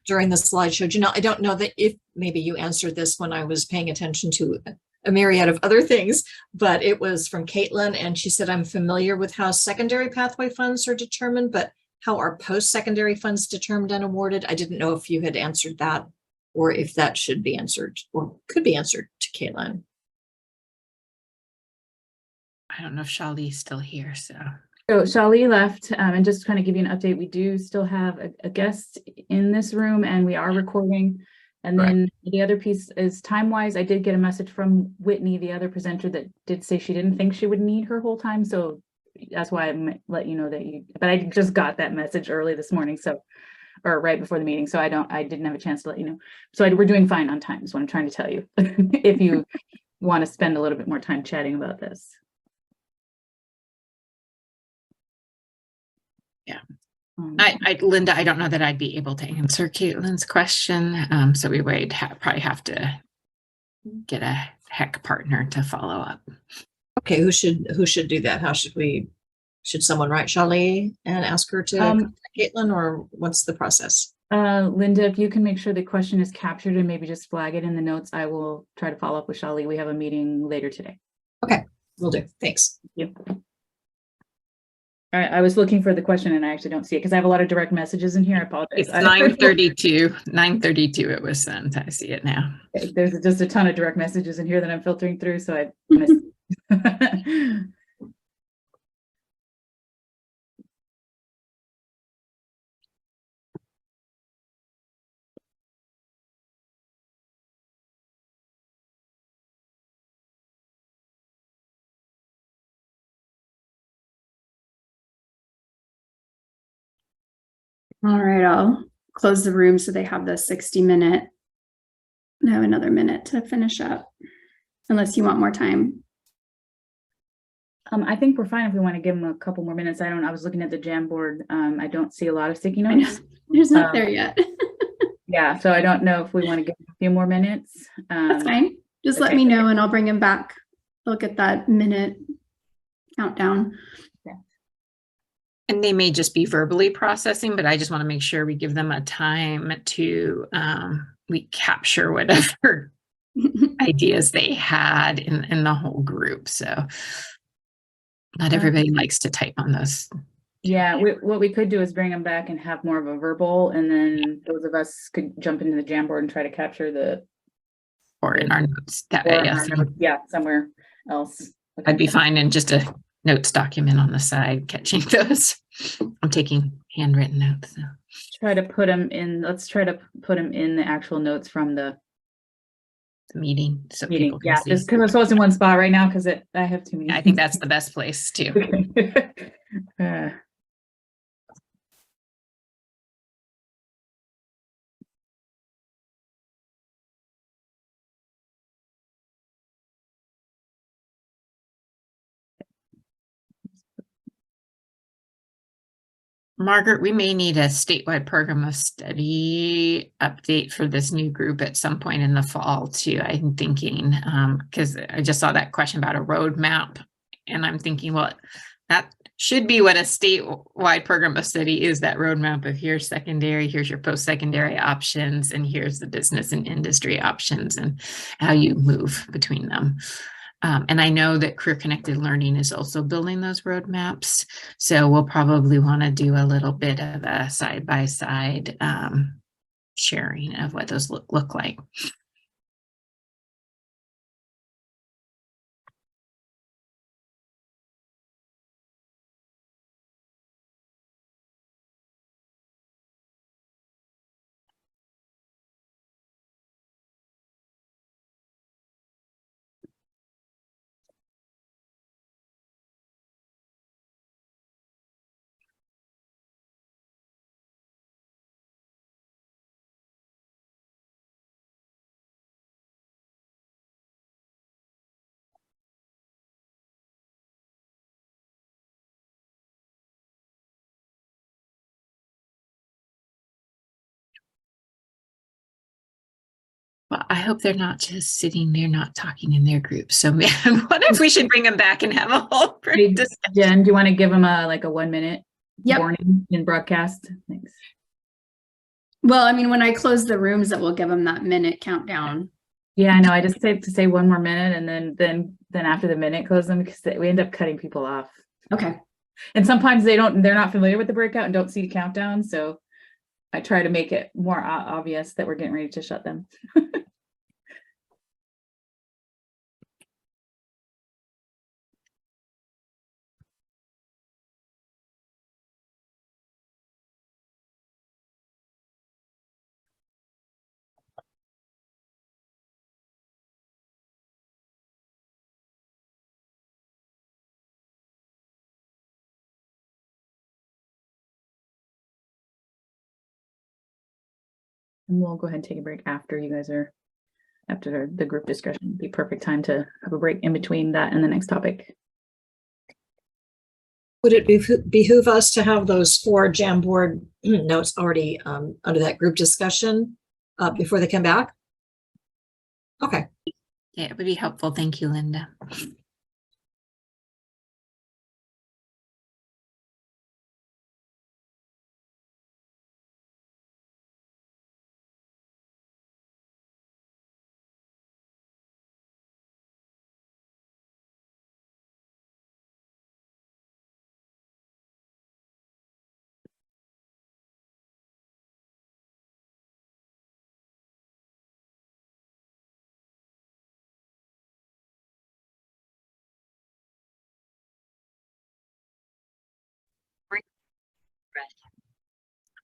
during the slideshow. Janelle, I don't know that if maybe you answered this when I was paying attention to a myriad of other things, but it was from Caitlin, and she said, I'm familiar with how secondary pathway funds are determined, but how are post-secondary funds determined and awarded? I didn't know if you had answered that or if that should be answered or could be answered to Caitlin. I don't know if Shali's still here, so. So Shali left, and just to kind of give you an update, we do still have a guest in this room, and we are recording. And then the other piece is time-wise, I did get a message from Whitney, the other presenter, that did say she didn't think she would need her whole time. So that's why I might let you know that but I just got that message early this morning, so, or right before the meeting. So I didn't have a chance to let you know. So we're doing fine on time is what I'm trying to tell you, if you want to spend a little bit more time chatting about this. Yeah. Linda, I don't know that I'd be able to answer Caitlin's question. So we would probably have to get a HEC partner to follow up. Okay, who should do that? How should someone write Shali and ask her to contact Caitlin, or what's the process? Linda, if you can make sure the question is captured and maybe just flag it in the notes, I will try to follow up with Shali. We have a meeting later today. Okay, will do. Thanks. Thank you. All right, I was looking for the question and I actually don't see it because I have a lot of direct messages in here. I apologize. It's 9:32. 9:32 it was sent. I see it now. There's just a ton of direct messages in here that I'm filtering through, so I missed. All right, I'll close the room so they have the 60-minute. I have another minute to finish up, unless you want more time. I think we're fine if we want to give them a couple more minutes. I was looking at the Jamboard. I don't see a lot of sticky notes. There's not there yet. Yeah, so I don't know if we want to give them a few more minutes. That's fine. Just let me know and I'll bring them back. Look at that minute countdown. And they may just be verbally processing, but I just want to make sure we give them a time to we capture whatever ideas they had in the whole group. So not everybody likes to type on those. Yeah, what we could do is bring them back and have more of a verbal, and then those of us could jump into the Jamboard and try to capture the. Or in our notes. That way, yes. Yeah, somewhere else. I'd be fine in just a notes document on the side, catching those. I'm taking handwritten notes. So. Try to put them in. Let's try to put them in the actual notes from the meeting. So people can see. Just because I'm supposed in one spot right now because I have too many. I think that's the best place too. Margaret, we may need a statewide program of study update for this new group at some point in the fall too. I'm thinking, because I just saw that question about a roadmap and I'm thinking, well, that should be what a statewide program of study is, that roadmap of here's secondary, here's your post-secondary options, and here's the business and industry options and how you move between them. And I know that Career Connected Learning is also building those roadmaps. So we'll probably want to do a little bit of a side-by-side sharing of what those look like. Well, I hope they're not just sitting there not talking in their group. So what if we should bring them back and have a whole group Hey, discussion? Jen, do you want to give them like a 1 minute Yep. warning in broadcast? Thanks. Well, I mean, when I close the rooms, it will give them that minute countdown. Yeah, I know. I just say to say 1 more minute, and then after the minute, close them, because we end up cutting people off. Okay. And sometimes they're not familiar with the breakout and don't see the countdown. So I try to make it more obvious that we're getting ready to shut them. And we'll go ahead and take a break after you guys are, after the group discussion. Be perfect time to have a break in between that and the next topic. Would it behoove us to have those 4 Jamboard notes already under that group discussion before they come back? Okay. Yeah, it would be helpful. Thank you, Linda.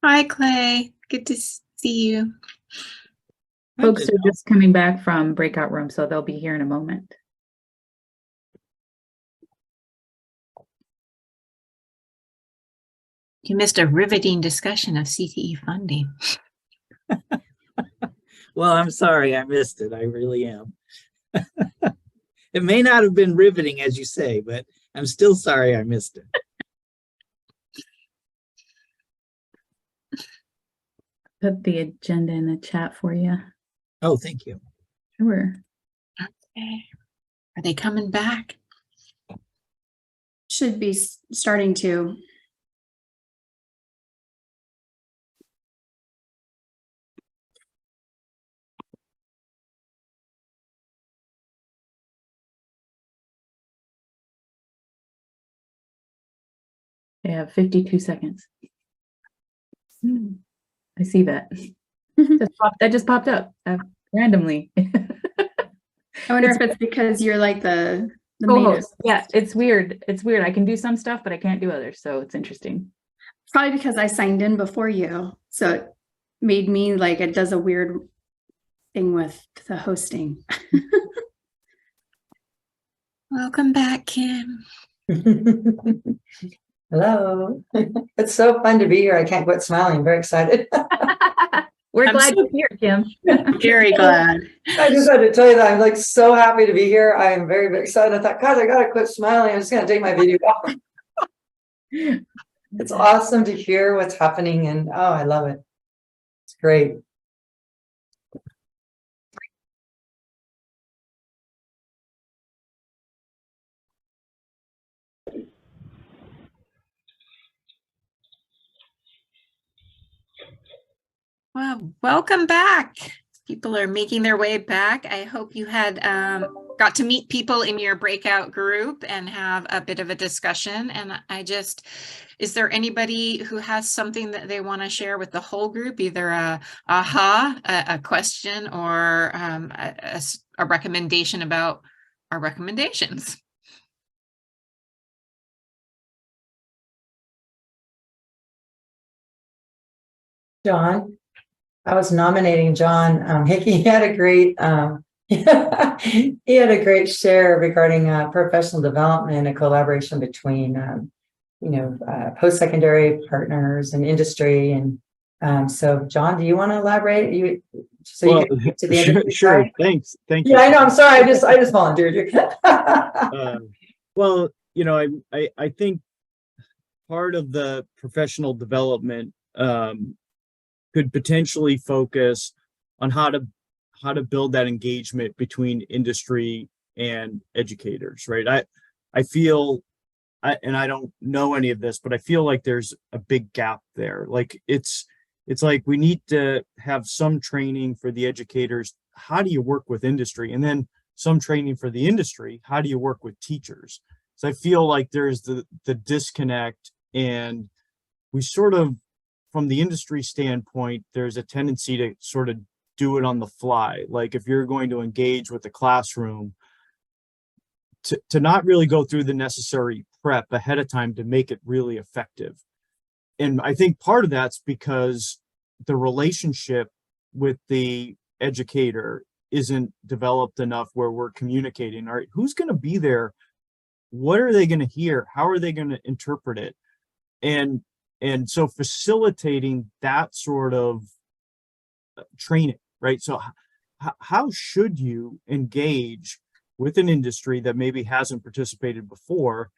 Hi, Clay. Good to see you. Folks are just coming back from breakout room, so they'll be here in a moment. You missed a riveting discussion of CTE funding. Well, I'm sorry I missed it. I really am. It may not have been riveting, as you say, but I'm still sorry I missed it. Put the agenda in the chat for you. Oh, thank you. Sure. Okay. Are they coming back? Should be starting to. They have 52 seconds. I see that. That just popped up randomly. I wonder if it's because you're like the co-host. Yeah, it's weird. It's weird. I can do some stuff, but I can't do others. So it's interesting. Probably because I signed in before you. So it made me like, it does a weird thing with the hosting. Welcome back, Kim. Hello. It's so fun to be here. I can't quit smiling. I'm very excited. We're glad you're here, Kim. Very glad. I just had to tell you that I'm like so happy to be here. I am very, very excited. I thought, God, I gotta quit smiling. I'm just gonna take my video off. It's awesome to hear what's happening, and oh, I love it. It's great. Well, welcome back. People are making their way back. I hope you had got to meet people in your breakout group and have a bit of a discussion. And is there anybody who has something that they want to share with the whole group, either a question or a recommendation about our recommendations? John, I was nominating John Hickey. He had a great he had a great share regarding professional development and collaboration between post-secondary partners and industry. And so John, do you want to elaborate? You get to the industry sure. side? Thanks. Thank you. Yeah, you. I know. I'm sorry. I just volunteered. Well, I think part of the professional development could potentially focus on how to build that engagement between industry and educators, right? I feel, and I don't know any of this, but I feel like there's a big gap there. Like it's like we need to have some training for the educators. How do you work with industry? And then some training for the industry. How do you work with teachers? So I feel like there's the disconnect, and we sort of, from the industry standpoint, there's a tendency to sort of do it on the fly. Like if you're going to engage with the classroom, to not really go through the necessary prep ahead of time to make it really effective. And I think part of that's because the relationship with the educator isn't developed enough where we're communicating, all right, who's going to be there? What are they going to hear? How are they going to interpret it? And so facilitating that sort of training, right? So how should you engage with an industry that maybe hasn't participated before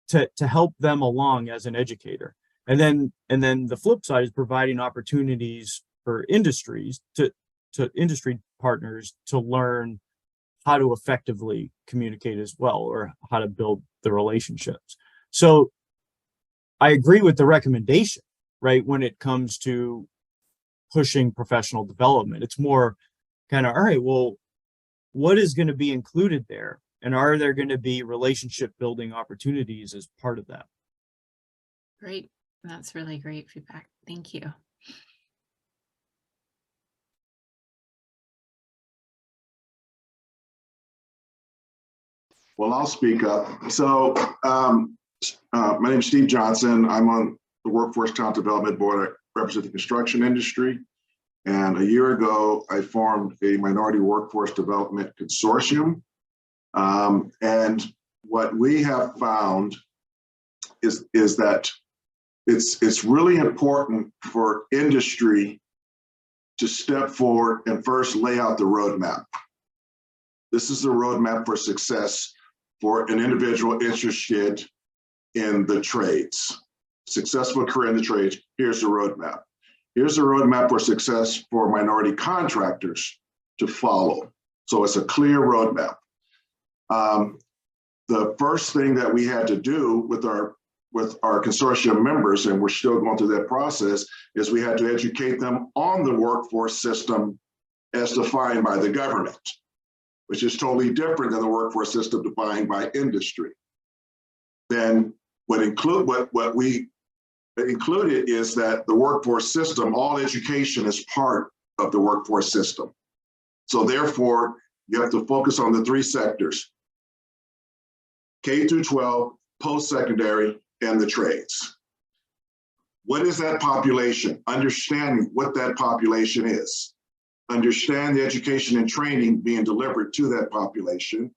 to help them along as an educator? And then the flip side is providing opportunities for industries to industry partners to learn how to effectively communicate as well, or how to build the relationships. So I agree with the recommendation, right? When it comes to pushing professional development, it's more kind of, all right, well, what is going to be included there? And are there going to be relationship building opportunities as part of that? Great. That's really great feedback. Thank you. Well, I'll speak up. So my name is Steve Johnson. I'm on the Workforce Talent Development Board. I represent the construction industry. And a year ago, I formed a minority workforce development consortium. And what we have found is that it's really important for industry to step forward and first lay out the roadmap. This is the roadmap for success for an individual interested in the trades. Successful career in the trades, here's the roadmap. Here's the roadmap for success for minority contractors to follow. So it's a clear roadmap. The first thing that we had to do with our consortium members, and we're still going through that process, is we had to educate them on the workforce system as defined by the government, which is totally different than the workforce system defined by industry. Then what we included is that the workforce system, all education is part of the workforce system. So therefore, you have to focus on the three sectors: K through 12, post-secondary, and the trades. What is that population? Understanding what that population is. Understand the education and training being delivered to that population.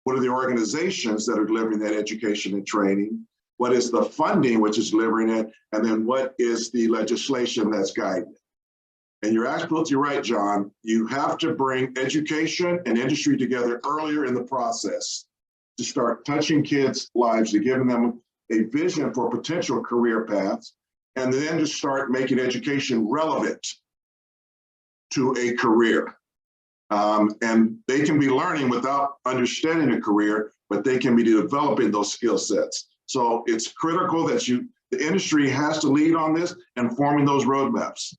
What are the organizations that are delivering that education and training? What is the funding which is delivering it? And then what is the legislation that's guiding it? And you're absolutely right, John. You have to bring education and industry together earlier in the process to start touching kids' lives, to giving them a vision for potential career paths, and then to start making education relevant to a career. And they can be learning without understanding a career, but they can be developing those skill sets. So it's critical that the industry has to lead on this and forming those roadmaps.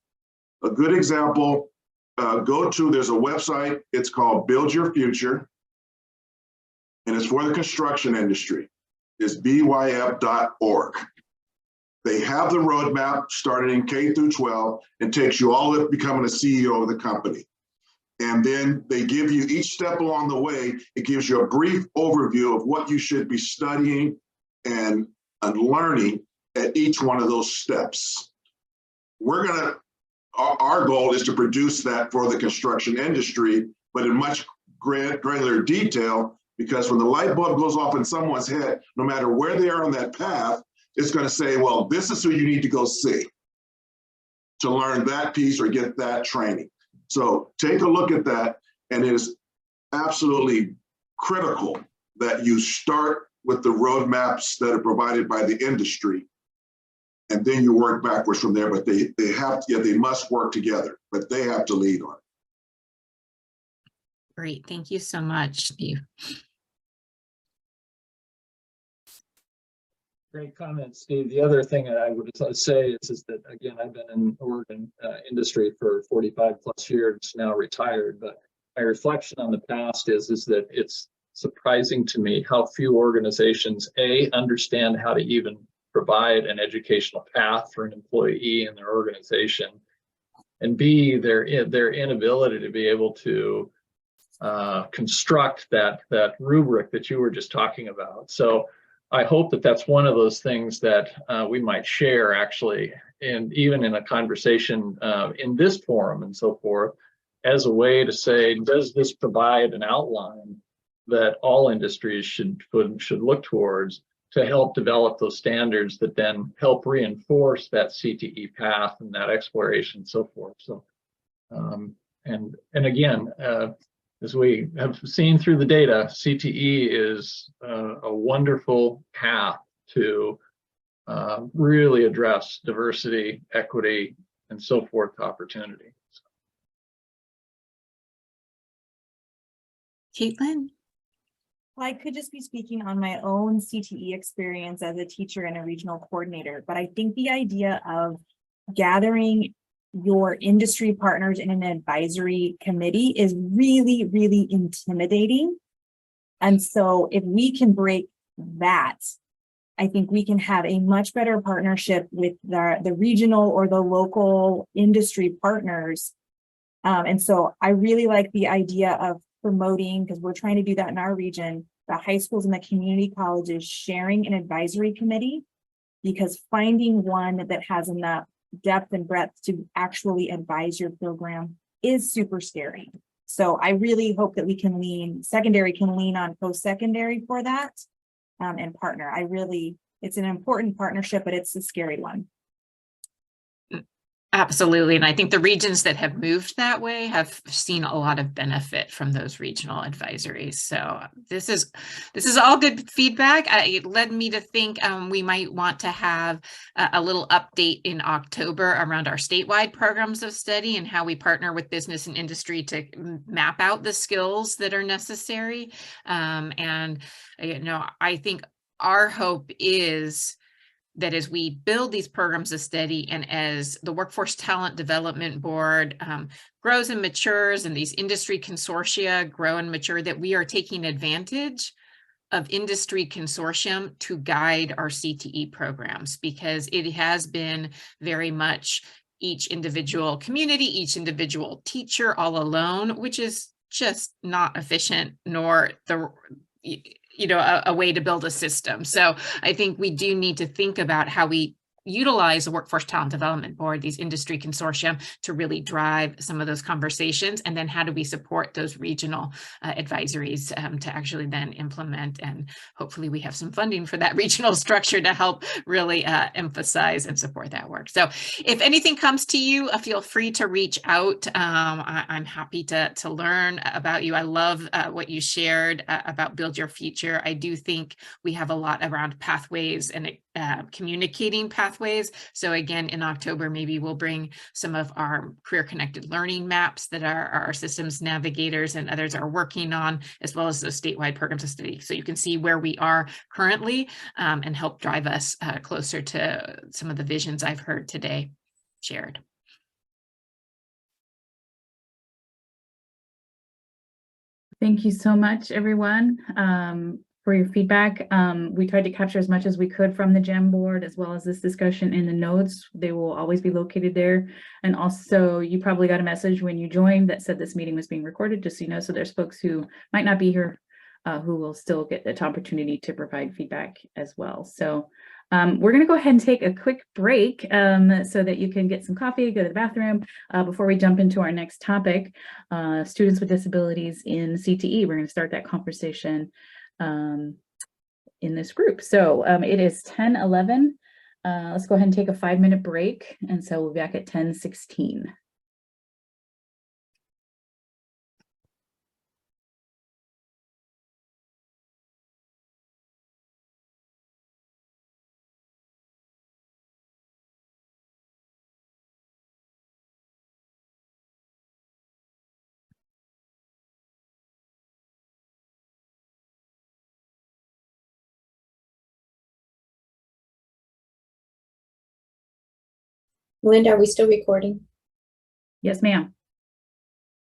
A good example, there's a website, it's called Build Your Future, and it's for the construction industry. It's byf.org. They have the roadmap started in K through 12 and takes you all up becoming a CEO of the company. And then they give you each step along the way, it gives you a brief overview of what you should be studying and learning at each one of those steps. Our goal is to produce that for the construction industry, but in much granular detail, because when the light bulb goes off in someone's head, no matter where they are on that path, it's going to say, well, this is who you need to go see to learn that piece or get that training. So take a look at that, and it is absolutely critical that you start with the roadmaps that are provided by the industry, and then you work backwards from there. But they must work together, but they have to lead on it. Great. Thank you so much, Steve. Great comment, Steve. The other thing that I would say is that, again, I've been in Oregon industry for 45 plus years, now retired, but my reflection on the past is that it's surprising to me how few organizations, A, understand how to even provide an educational path for an employee in their organization, and B, their inability to be able to construct that rubric that you were just talking about. So I hope that that's one of those things that we might share actually, and even in a conversation in this forum and so forth, as a way to say, does this provide an outline that all industries should look towards to help develop those standards that then help reinforce that CTE path and that exploration and so forth. So, and again, as we have seen through the data, CTE is a wonderful path to really address diversity, equity, and so forth opportunity. Caitlin? Well, I could just be speaking on my own CTE experience as a teacher and a regional coordinator, but I think the idea of gathering your industry partners in an advisory committee is really, really intimidating. And so if we can break that, I think we can have a much better partnership with the regional or the local industry partners. And so I really like the idea of promoting, because we're trying to do that in our region, the high schools and the community colleges sharing an advisory committee, because finding one that has enough depth and breadth to actually advise your program is super scary. So I really hope that we can secondary can lean on post-secondary for that and partner. It's an important partnership, but it's a scary one. Absolutely. And I think the regions that have moved that way have seen a lot of benefit from those regional advisories. So this is all good feedback. It led me to think we might want to have a little update in October around our statewide programs of study and how we partner with business and industry to map out the skills that are necessary. And I think our hope is that as we build these programs of study and as the Workforce Talent Development Board grows and matures and these industry consortia grow and mature, that we are taking advantage of industry consortium to guide our CTE programs, because it has been very much each individual community, each individual teacher all alone, which is just not efficient nor a way to build a system. So I think we do need to think about how we utilize the Workforce Talent Development Board, these industry consortium, to really drive some of those conversations. And then how do we support those regional advisories to actually then implement, and hopefully we have some funding for that regional structure to help really emphasize and support that work. So if anything comes to you, feel free to reach out. I'm happy to learn about you. I love what you shared about Build Your Future. I do think we have a lot around pathways and communicating pathways. So again, in October, maybe we'll bring some of our career connected learning maps that our systems navigators and others are working on, as well as those statewide programs of study. So you can see where we are currently and help drive us closer to some of the visions I've heard today shared. Thank you so much, everyone, for your feedback. We tried to capture as much as we could from the Jamboard, as well as this discussion in the notes. They will always be located there. And also, you probably got a message when you joined that said this meeting was being recorded, just so you know. So there's folks who might not be here who will still get the opportunity to provide feedback as well. So we're going to go ahead and take a quick break so that you can get some coffee, go to the bathroom before we jump into our next topic, students with disabilities in CTE. We're going to start that conversation in this group. So it is 10:11. Let's go ahead and take a 5-minute break. And so we'll be back at 10:16. Melinda, are we still recording? Yes, ma'am.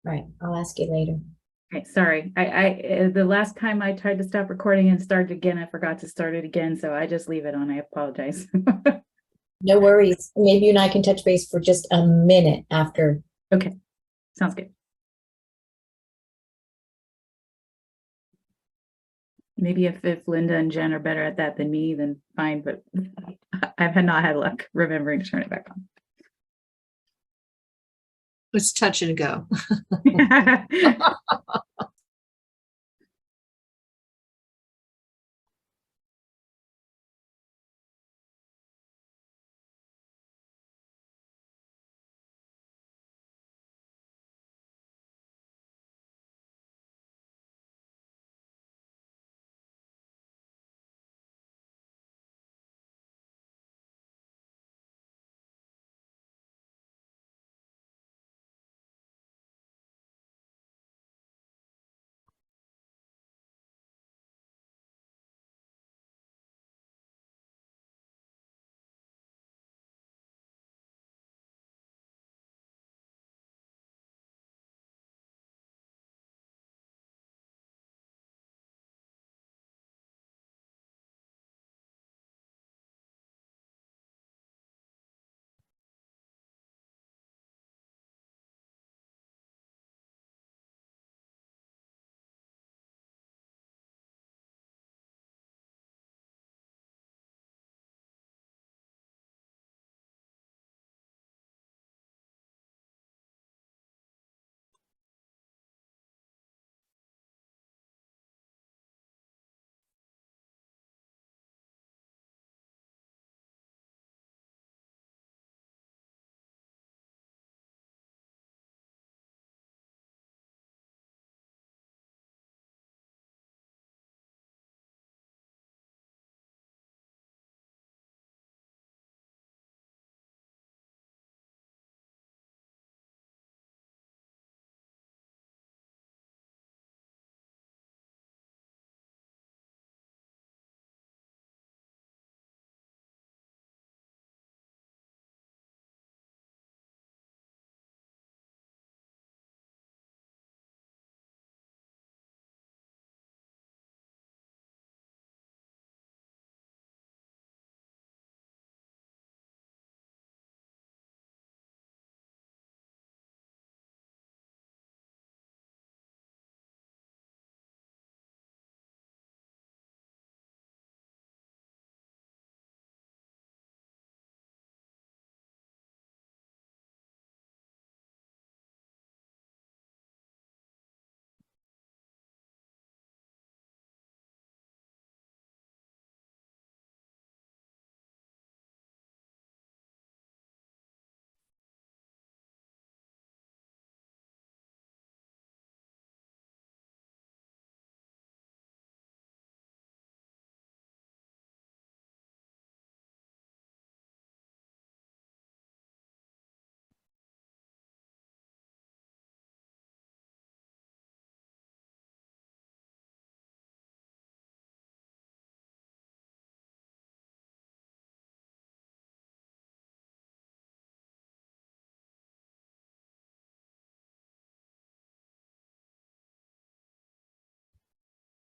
Right, I'll ask you later. Okay, sorry. The last time I tried to stop recording and start again, I forgot to start it again, so I just leave it on. I apologize. No worries. Maybe you and I can touch base for just a minute after. Okay, sounds good. Maybe if Linda and Jen are better at that than me, then fine, but I've not had luck remembering to turn it back on. Let's touch and go.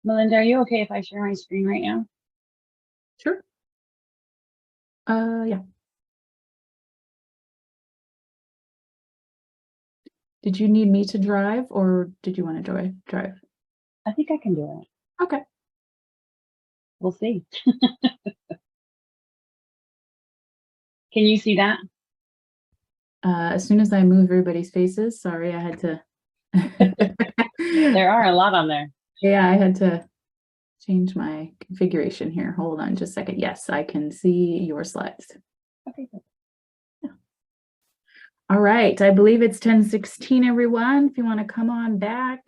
Melinda, are you okay if I share my screen right now? Sure. Yeah. Did you need me to drive or did you want to drive? I think I can do it. Okay. We'll see. Can you see that? As soon as I move everybody's faces, sorry, I had to. There are a lot on there. Yeah, I had to change my configuration here. Hold on just a second. Yes, I can see your slides. Okay, good. Yeah. All right, I believe it's 10:16, everyone. If you want to come on back.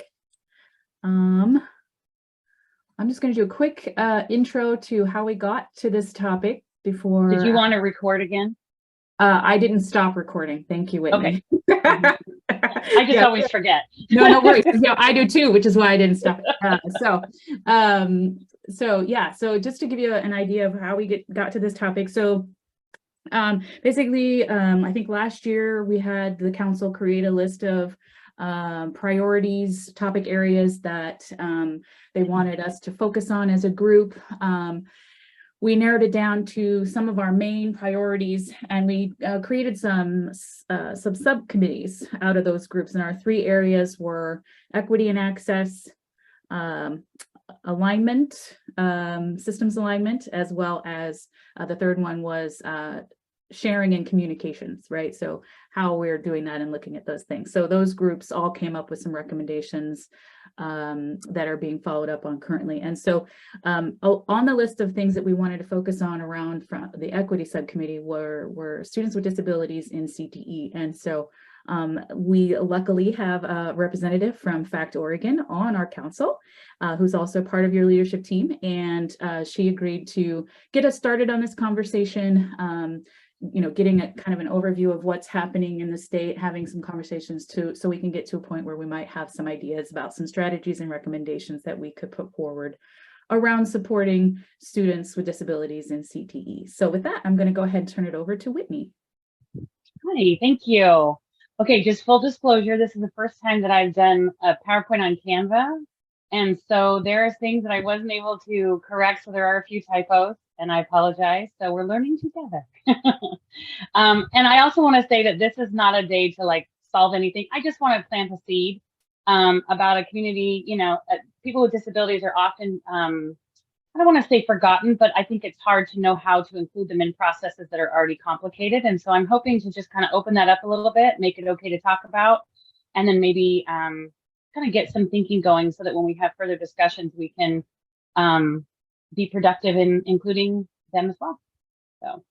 I'm just going to do a quick intro to how we got to this topic before. Did you want to record again? I didn't stop recording. Thank you, Whitney. Okay. I just always forget. No worries. Yeah, I do too, which is why I didn't stop. So just to give you an idea of how we got to this topic. So Basically, I think last year we had the council create a list of priorities, topic areas that they wanted us to focus on as a group. We narrowed it down to some of our main priorities, and we created some subcommittees out of those groups. And our 3 areas were equity and access, alignment, systems alignment, as well as the third one was sharing and communications, right? So how we're doing that and looking at those things. So those groups all came up with some recommendations that are being followed up on currently. And so on the list of things that we wanted to focus on around from the equity subcommittee were students with disabilities in CTE. And so we luckily have a representative from FACT Oregon on our council, who's also part of your leadership team. And she agreed to get us started on this conversation, you know, getting a kind of an overview of what's happening in the state, having some conversations too, so we can get to a point where we might have some ideas about some strategies and recommendations that we could put forward around supporting students with disabilities in CTE. So with that, I'm going to go ahead and turn it over to Whitney. Hi, thank you. Okay, just full disclosure, this is the first time that I've done a PowerPoint on Canva. And so there are things that I wasn't able to correct. So there are a few typos, and I apologize. So we're learning together. And I also want to say that this is not a day to like solve anything. I just want to plant a seed about a community. You know, people with disabilities are often, I don't want to say forgotten, but I think it's hard to know how to include them in processes that are already complicated. And so I'm hoping to just kind of open that up a little bit, make it okay to talk about, and then maybe kind of get some thinking going so that when we have further discussions, we can be productive in including them as well. So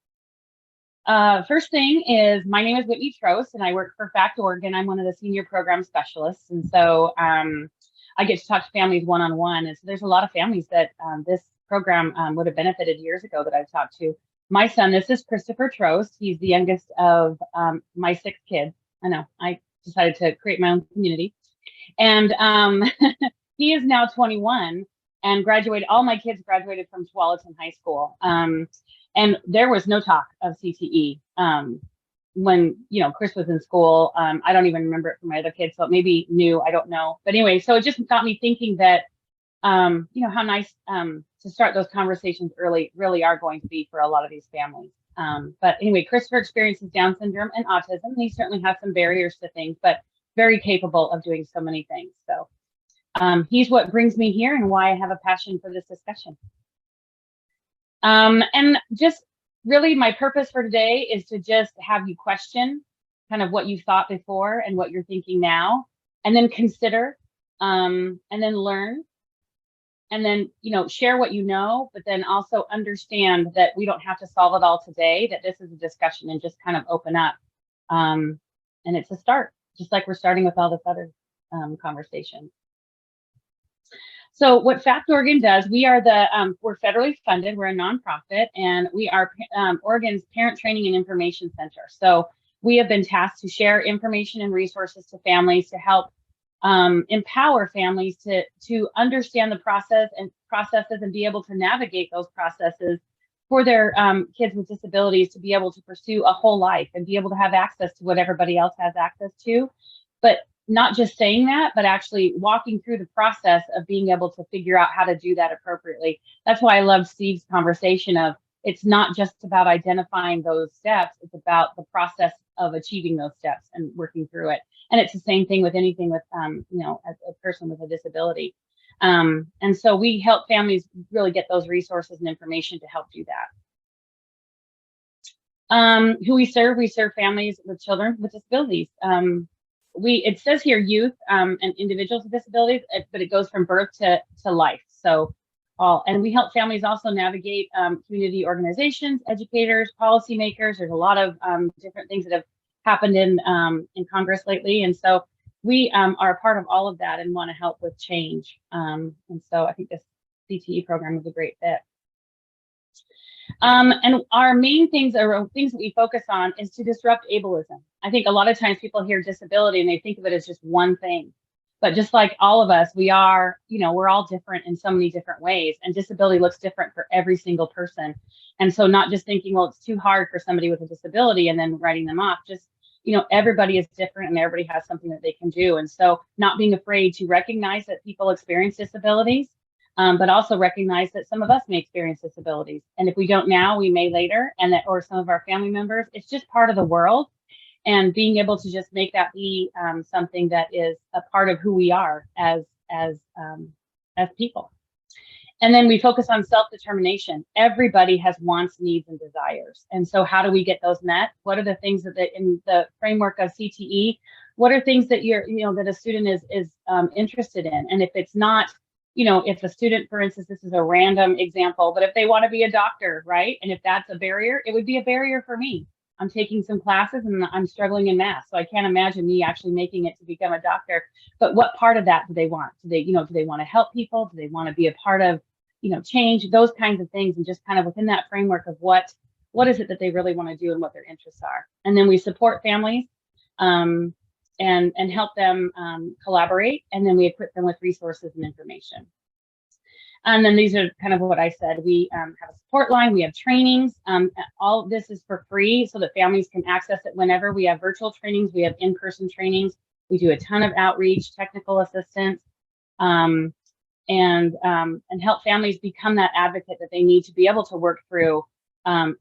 first thing is, my name is Whitney Trost, and I work for FACT Oregon. I'm one of the senior program specialists. And so I get to talk to families one-on-one. And so there's a lot of families that this program would have benefited years ago that I've talked to. My son, this is Christopher Trost. He's the youngest of my 6 kids. I know, I decided to create my own community. And he is now 21 and graduated. All my kids graduated from Tualatin High School. And there was no talk of CTE when, you know, Chris was in school. I don't even remember it from my other kids, so maybe new, I don't know. But anyway, so it just got me thinking that, you know, how nice to start those conversations early really are going to be for a lot of these families. But anyway, Christopher experiences Down syndrome and autism. And he certainly has some barriers to things, but very capable of doing so many things. So he's what brings me here and why I have a passion for this discussion. And just really my purpose for today is to just have you question kind of what you thought before and what you're thinking now, and then consider, and then learn, and then, you know, share what you know, but then also understand that we don't have to solve it all today, that this is a discussion and just kind of open up. And it's a start, just like we're starting with all this other conversation. So what FACT Oregon does, we are we're federally funded, we're a nonprofit, and we are Oregon's Parent Training and Information Center. So we have been tasked to share information and resources to families to help empower families to understand the processes and be able to navigate those processes for their kids with disabilities, to be able to pursue a whole life and be able to have access to what everybody else has access to. But not just saying that, but actually walking through the process of being able to figure out how to do that appropriately. That's why I love Steve's conversation of, it's not just about identifying those steps, it's about the process of achieving those steps and working through it. And it's the same thing with anything with, you know, as a person with a disability. And so we help families really get those resources and information to help do that. Who we serve families with children with disabilities. It says here youth and individuals with disabilities, but it goes from birth to life. So and we help families also navigate community organizations, educators, policymakers. There's a lot of different things that have happened in Congress lately. And so we are a part of all of that and want to help with change. And so I think this CTE program is a great fit. And our main things that we focus on is to disrupt ableism. I think a lot of times people hear disability and they think of it as just one thing, But just like all of us, we are, we're all different in so many different ways, and disability looks different for every single person. And so not just thinking, well, it's too hard for somebody with a disability and then writing them off, just, everybody is different and everybody has something that they can do. And so not being afraid to recognize that people experience disabilities, but also recognize that some of us may experience disabilities. And if we don't now, we may later, and that, or some of our family members, it's just part of the world. And being able to just make that be something that is a part of who we are as people. And then we focus on self-determination. Everybody has wants, needs, and desires. And so how do we get those met? What are the things that in the framework of CTE, what are things that that a student is interested in? And if it's not, if a student, for instance, this is a random example, but if they want to be a doctor, right? And if that's a barrier, it would be a barrier for me. I'm taking some classes and I'm struggling in math, so I can't imagine me actually making it to become a doctor. But what part of that do they want? Do they, do they want to help people? Do they want to be a part of, change? Those kinds of things, and just kind of within that framework of what is it that they really want to do and what their interests are. And then we support families and help them collaborate, and then we equip them with resources and information. And then these are kind of what I said. We have a support line, we have trainings. All of this is for free so that families can access it whenever. We have virtual trainings, we have in-person trainings. We do a ton of outreach, technical assistance, and help families become that advocate that they need to be able to work through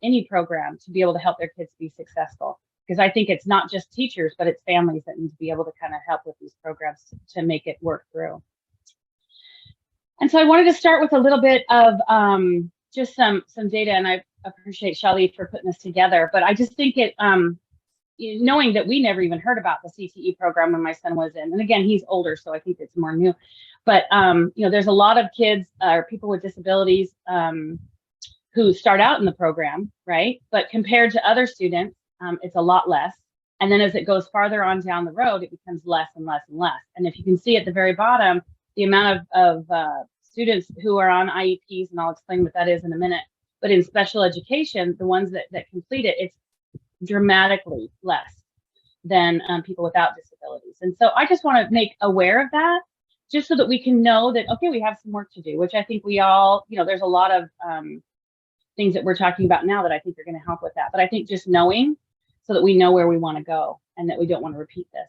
any program to be able to help their kids be successful. Because I think it's not just teachers, but it's families that need to be able to kind of help with these programs to make it work through. And so I wanted to start with a little bit of just some data, and I appreciate Shali for putting this together. But I just think it, knowing that we never even heard about the CTE program when my son was in, and again, he's older, so I think it's more new. But there's a lot of kids or people with disabilities who start out in the program, right? But compared to other students, it's a lot less. And then as it goes farther on down the road, it becomes less and less and less. And if you can see at the very bottom, the amount of students who are on IEPs, and I'll explain what that is in a minute, but in special education, the ones that complete it, it's dramatically less than people without disabilities. And so I just want to make aware of that, just so that we can know that, okay, we have some work to do, which I think we all, there's a lot of things that we're talking about now that I think are going to help with that. But I think just knowing so that we know where we want to go and that we don't want to repeat this.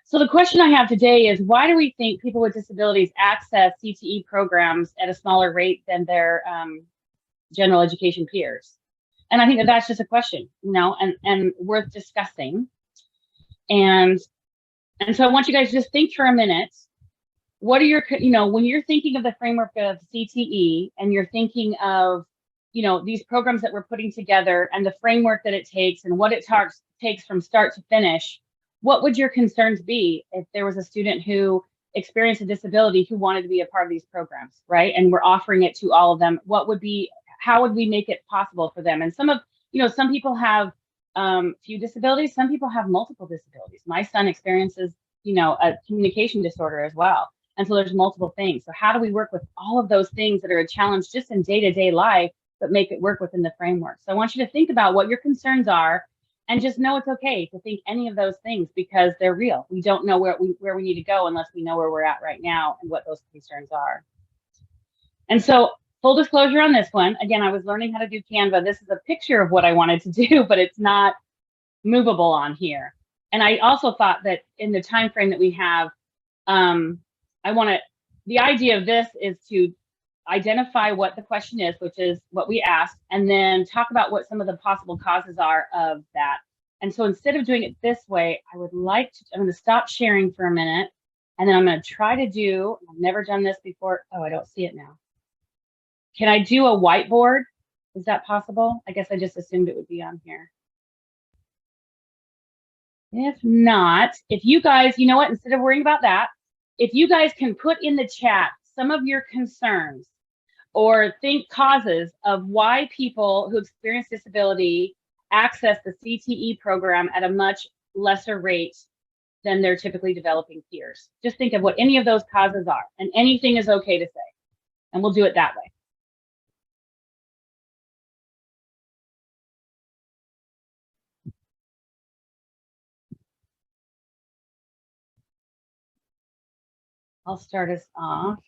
So the question I have today is, why do we think people with disabilities access CTE programs at a smaller rate than their general education peers? And I think that that's just a question, and worth discussing. And so I want you guys to just think for a minute. What are your, when you're thinking of the framework of CTE and you're thinking of, these programs that we're putting together and the framework that it takes and what it takes from start to finish, what would your concerns be if there was a student who experienced a disability who wanted to be a part of these programs, right? And we're offering it to all of them. How would we make it possible for them? And some people have few disabilities, some people have multiple disabilities. My son experiences, a communication disorder as well. And so there's multiple things. So how do we work with all of those things that are a challenge just in day-to-day life, but make it work within the framework? So I want you to think about what your concerns are, and just know it's okay to think any of those things because they're real. We don't know where we need to go unless we know where we're at right now and what those concerns are. And so full disclosure on this one, again, I was learning how to do Canva. This is a picture of what I wanted to do, but it's not movable on here. And I also thought that in the time frame that we have, the idea of this is to identify what the question is, which is what we asked, and then talk about what some of the possible causes are of that. And so instead of doing it this way, I'm going to stop sharing for a minute, and then I'm going to try to do, I've never done this before. Oh, I don't see it now. Can I do a whiteboard? Is that possible? I guess I just assumed it would be on here. If not, if you guys, you know what, instead of worrying about that, if you guys can put in the chat some of your concerns or think causes of why people who experience disability access the CTE program at a much lesser rate than their typically developing peers. Just think of what any of those causes are, and anything is okay to say, and we'll do it that way. I'll start us off.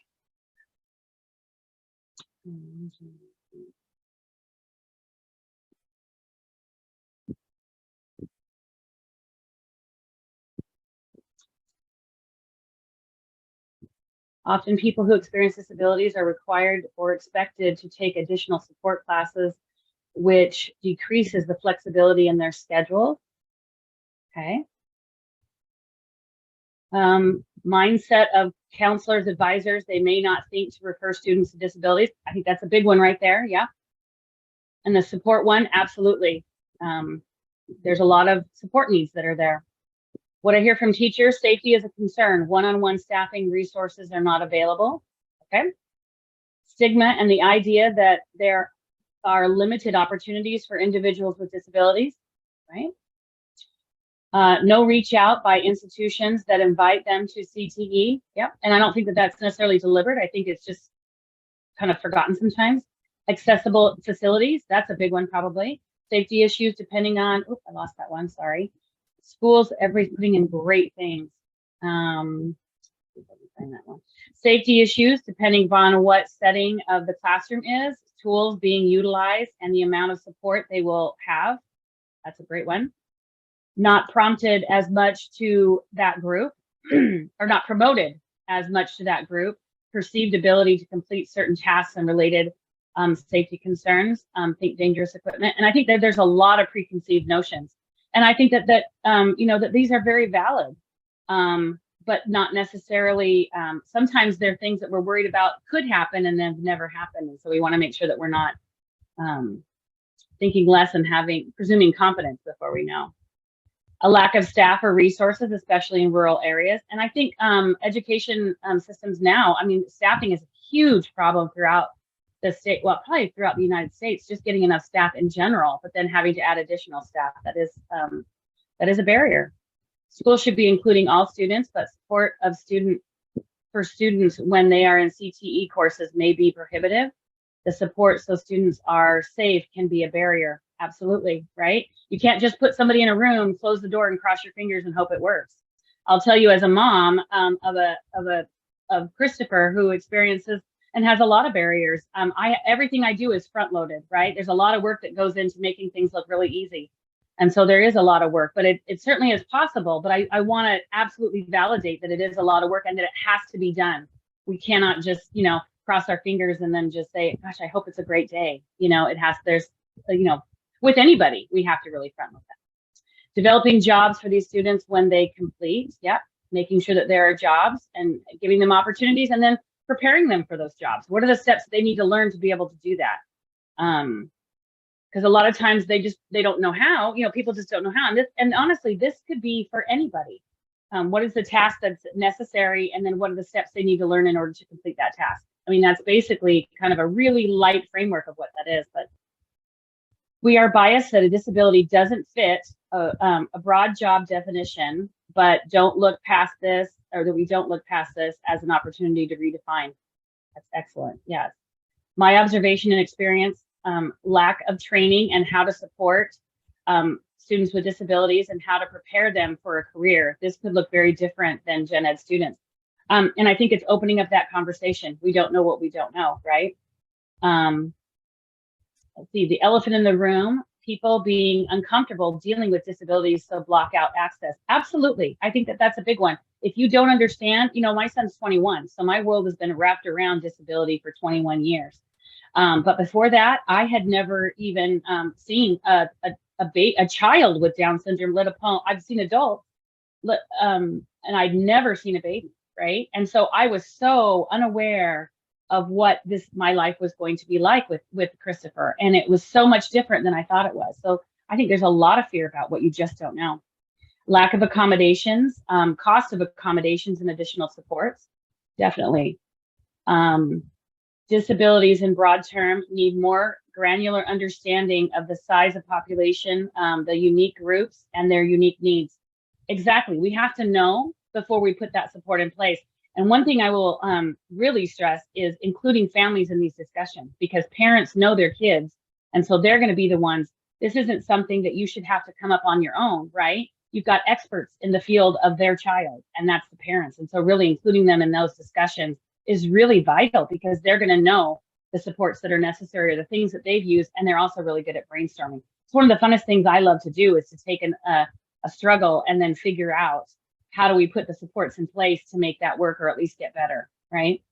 Often people who experience disabilities are required or expected to take additional support classes, which decreases the flexibility in their schedule. Okay. Mindset of counselors, advisors, they may not think to refer students to disabilities. I think that's a big one right there. Yeah. And the support one, absolutely. There's a lot of support needs that are there. What I hear from teachers, safety is a concern. One-on-one staffing resources are not available. Okay. Stigma and the idea that there are limited opportunities for individuals with disabilities, right? No reach out by institutions that invite them to CTE. Yep. And I don't think that that's necessarily deliberate. I think it's just kind of forgotten sometimes. Accessible facilities, that's a big one probably. Safety issues depending on, oops, I lost that one, sorry. Schools, everybody's putting in great things. Find that one. Safety issues depending upon what setting of the classroom is, tools being utilized, and the amount of support they will have. That's a great one. Not prompted as much to that group, or not promoted as much to that group. Perceived ability to complete certain tasks and related safety concerns. Think dangerous equipment, and I think that there's a lot of preconceived notions. And I think that you know, that these are very valid, but not necessarily. Sometimes they're things that we're worried about could happen and then never happen, and so we want to make sure that we're not thinking less and presuming competence before we know. A lack of staff or resources, especially in rural areas. And I think education systems now, I mean, staffing is a huge problem throughout the state, well, probably throughout the United States, just getting enough staff in general, but then having to add additional staff, that is a barrier. Schools should be including all students, but support of for students when they are in CTE courses may be prohibitive. The support so students are safe can be a barrier. Absolutely, right? You can't just put somebody in a room, close the door, and cross your fingers and hope it works. I'll tell you, as a mom of Christopher, who experiences and has a lot of barriers, everything I do is front loaded, right? There's a lot of work that goes into making things look really easy, and so there is a lot of work, but it certainly is possible. But I want to absolutely validate that it is a lot of work and that it has to be done. We cannot just, you know, cross our fingers and then just say, "Gosh, I hope it's a great day." You know, with anybody, we have to really front load that. Developing jobs for these students when they complete, making sure that there are jobs and giving them opportunities, and then preparing them for those jobs. What are the steps they need to learn to be able to do that? Because a lot of times they don't know how, you know, people just don't know how. And honestly, this could be for anybody. What is the task that's necessary? And then what are the steps they need to learn in order to complete that task? I mean, that's basically kind of a really light framework of what that is, but we are biased that a disability doesn't fit a broad job definition, but don't look past this, or that we don't look past this as an opportunity to redefine. That's excellent. Yes. My observation and experience, lack of training and how to support students with disabilities and how to prepare them for a career. This could look very different than gen ed students. And I think it's opening up that conversation. We don't know what we don't know, right? Let's see, the elephant in the room, people being uncomfortable dealing with disabilities, so block out access. Absolutely. I think that that's a big one. If you don't understand, you know, my son's 21, so my world has been wrapped around disability for 21 years. But before that, I had never even seen a child with Down syndrome, let alone, I've seen adults, and I'd never seen a baby, right? And so I was so unaware of what my life was going to be like with Christopher. And it was so much different than I thought it was. So I think there's a lot of fear about what you just don't know. Lack of accommodations, cost of accommodations and additional supports, definitely. Disabilities in broad terms need more granular understanding of the size of population, the unique groups and their unique needs. Exactly, we have to know before we put that support in place. And one thing I will really stress is including families in these discussions, because parents know their kids. And so they're going to be the ones, this isn't something that you should have to come up on your own, right? you've got experts in the field of their child, and that's the parents. And so really including them in those discussions is really vital, because they're going to know the supports that are necessary or the things that they've used, and they're also really good at brainstorming. It's one of the funnest things I love to do, is to take a struggle and then figure out how do we put the supports in place to make that work, or at least get better, right?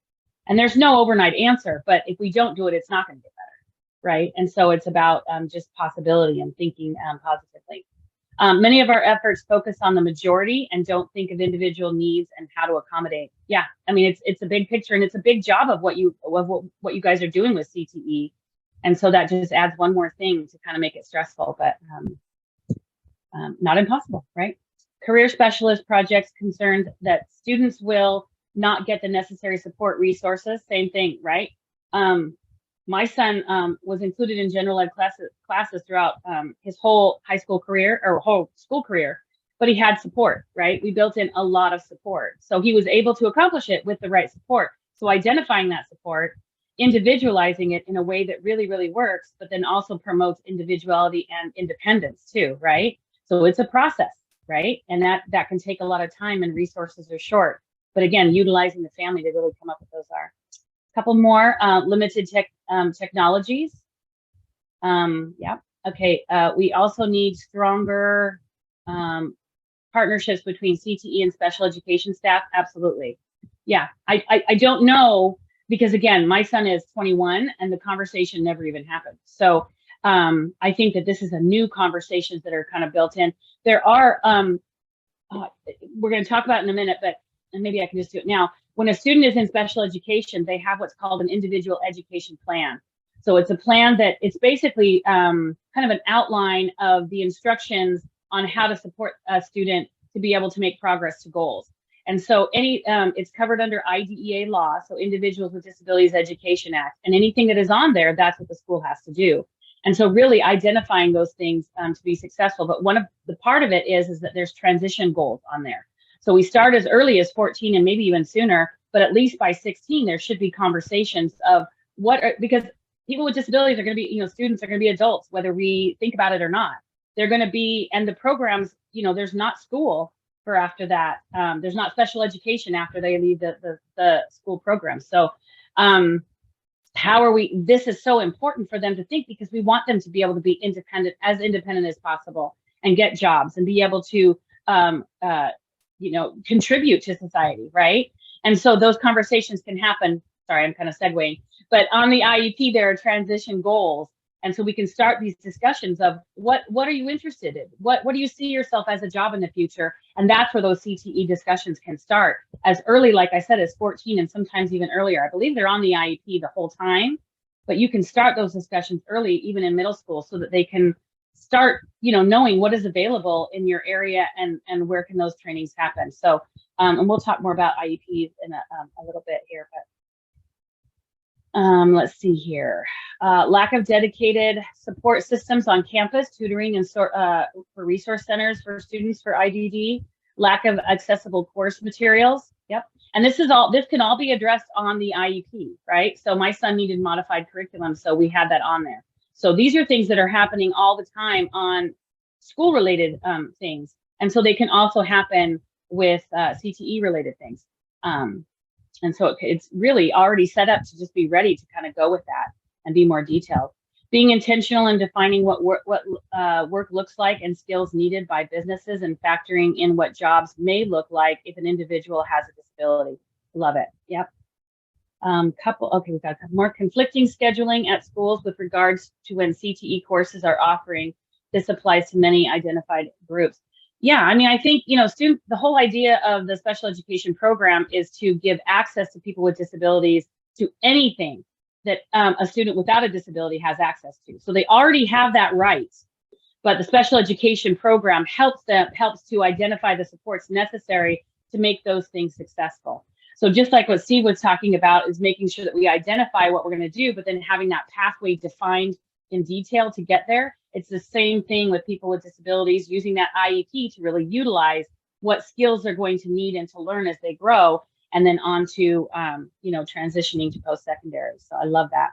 And there's no overnight answer, but if we don't do it, it's not going to get better, right? And so it's about just possibility and thinking positively. Many of our efforts focus on the majority and don't think of individual needs and how to accommodate. Yeah, I mean, it's a big picture, and it's a big job of what you guys are doing with CTE. And so that just adds one more thing to kind of make it stressful, but not impossible, right? Career specialist projects concerned that students will not get the necessary support resources. Same thing, right? My son was included in general ed classes throughout his whole high school career, or whole school career, but he had support, right? We built in a lot of support. So he was able to accomplish it with the right support. So identifying that support, individualizing it in a way that really, really works, but then also promotes individuality and independence too, right? So it's a process, right? And that can take a lot of time, and resources are short. But again, utilizing the family to really come up with those are. Couple more limited technologies. Yeah. Okay. We also need stronger partnerships between CTE and special education staff. Absolutely. Yeah. I don't know, because again, my son is 21 and the conversation never even happened. So I think that this is a new conversations that are kind of built in. There are, we're going to talk about in a minute, but and maybe I can just do it now. When a student is in special education, they have what's called an individual education plan. So it's a plan that it's basically kind of an outline of the instructions on how to support a student to be able to make progress to goals. And so it's covered under IDEA law, so Individuals with Disabilities Education Act, and anything that is on there, that's what the school has to do. And so really identifying those things to be successful. But one of the part of it is that there's transition goals on there. So we start as early as 14 and maybe even sooner, but at least by 16, there should be conversations of because people with disabilities are going to be, students are going to be adults, whether we think about it or not. They're going to be, and the programs, there's not school for after that. There's not special education after they leave the school program. So this is so important for them to think, because we want them to be able to be independent as possible, and get jobs and be able to, contribute to society, right? And so those conversations can happen. Sorry, I'm kind of segueing, but on the IEP, there are transition goals. And so we can start these discussions of what are you interested in? What do you see yourself as a job in the future? And that's where those CTE discussions can start as early, like I said, as 14 and sometimes even earlier. I believe they're on the IEP the whole time, but you can start those discussions early, even in middle school, so that they can start, knowing what is available in your area and where can those trainings happen. So, and we'll talk more about IEPs in a little bit here, but let's see here. Lack of dedicated support systems on campus, tutoring and for resource centers for students for IDD, lack of accessible course materials. Yep. And this can all be addressed on the IEP, right? So my son needed modified curriculum, so we had that on there. So these are things that are happening all the time on school related things. And so they can also happen with CTE related things. And so it's really already set up to just be ready to kind of go with that and be more detailed. Being intentional in defining what work looks like and skills needed by businesses, and factoring in what jobs may look like if an individual has a disability. Love it. Yep. We've got a couple more. Conflicting scheduling at schools with regards to when CTE courses are offering. This applies to many identified groups. Yeah, I mean, I think, the whole idea of the special education program is to give access to people with disabilities to anything that a student without a disability has access to. So they already have that right, but the special education program helps to identify the supports necessary to make those things successful. So just like what Steve was talking about, is making sure that we identify what we're going to do, but then having that pathway defined in detail to get there. It's the same thing with people with disabilities, using that IEP to really utilize what skills they're going to need and to learn as they grow, and then on to, transitioning to post-secondary. So I love that.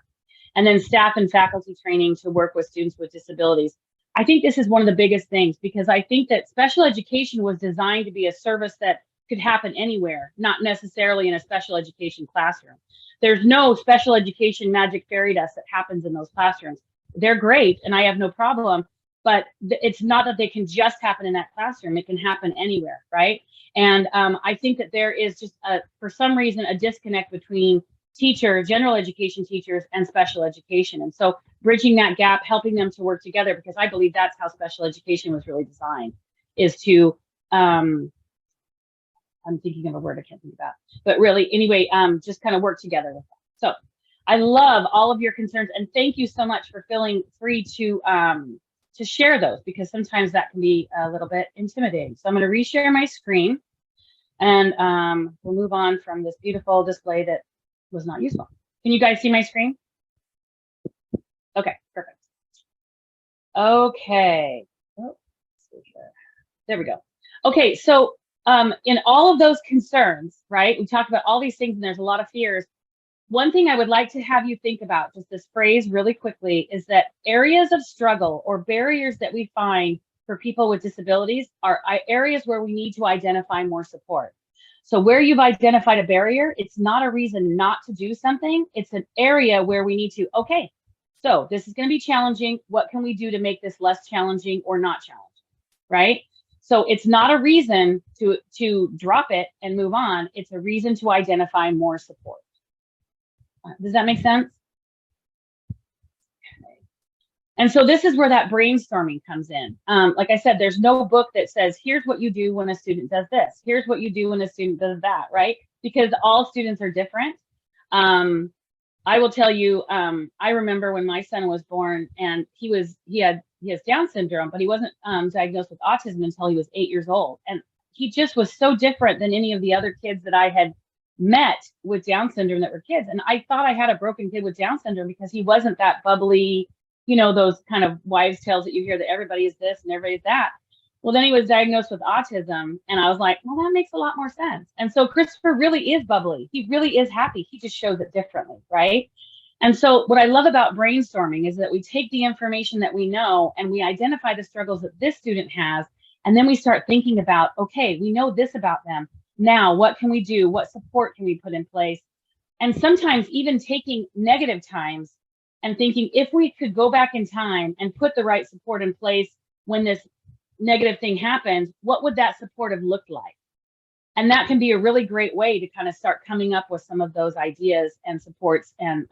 And then staff and faculty training to work with students with disabilities. I think this is one of the biggest things, because I think that special education was designed to be a service that could happen anywhere, not necessarily in a special education classroom. There's no special education magic fairy dust that happens in those classrooms. They're great, and I have no problem, but it's not that they can just happen in that classroom. It can happen anywhere, right? And I think that there is just, for some reason, a disconnect between general education teachers and special education. And so bridging that gap, helping them to work together, because I believe that's how special education was really designed, is to, I'm thinking of a word I can't think about, but really, anyway, just kind of work together with them. So I love all of your concerns, and thank you so much for feeling free to share those, because sometimes that can be a little bit intimidating. So I'm going to reshare my screen, and we'll move on from this beautiful display that was not useful. Can you guys see my screen? Okay, perfect. Okay. Oh, let's see here. There we go. Okay, so in all of those concerns, right, we talked about all these things, and there's a lot of fears. One thing I would like to have you think about, just this phrase really quickly, is that areas of struggle or barriers that we find for people with disabilities are areas where we need to identify more support. So where you've identified a barrier, it's not a reason not to do something. It's an area where we need to, okay, so this is going to be challenging. What can we do to make this less challenging or not challenging, right? So it's not a reason to drop it and move on. It's a reason to identify more support. Does that make sense? Okay. And so this is where that brainstorming comes in. Like I said, there's no book that says, here's what you do when a student does this. Here's what you do when a student does that, right? Because all students are different. I will tell you, I remember when my son was born, and he has Down syndrome, but he wasn't diagnosed with autism until he was 8 years old. And he just was so different than any of the other kids that I had met with Down syndrome that were kids. And I thought I had a broken kid with Down syndrome because he wasn't that bubbly, you know, those kind of wives' tales that you hear that everybody is this and everybody is that. Well, then he was diagnosed with autism, and I was like, well, that makes a lot more sense. And so Christopher really is bubbly. He really is happy. He just shows it differently, right? And so what I love about brainstorming is that we take the information that we know and we identify the struggles that this student has, and then we start thinking about, okay, we know this about them. Now, what can we do? What support can we put in place? And sometimes even taking negative times and thinking, if we could go back in time and put the right support in place when this negative thing happens, what would that support have looked like? And that can be a really great way to kind of start coming up with some of those ideas and supports and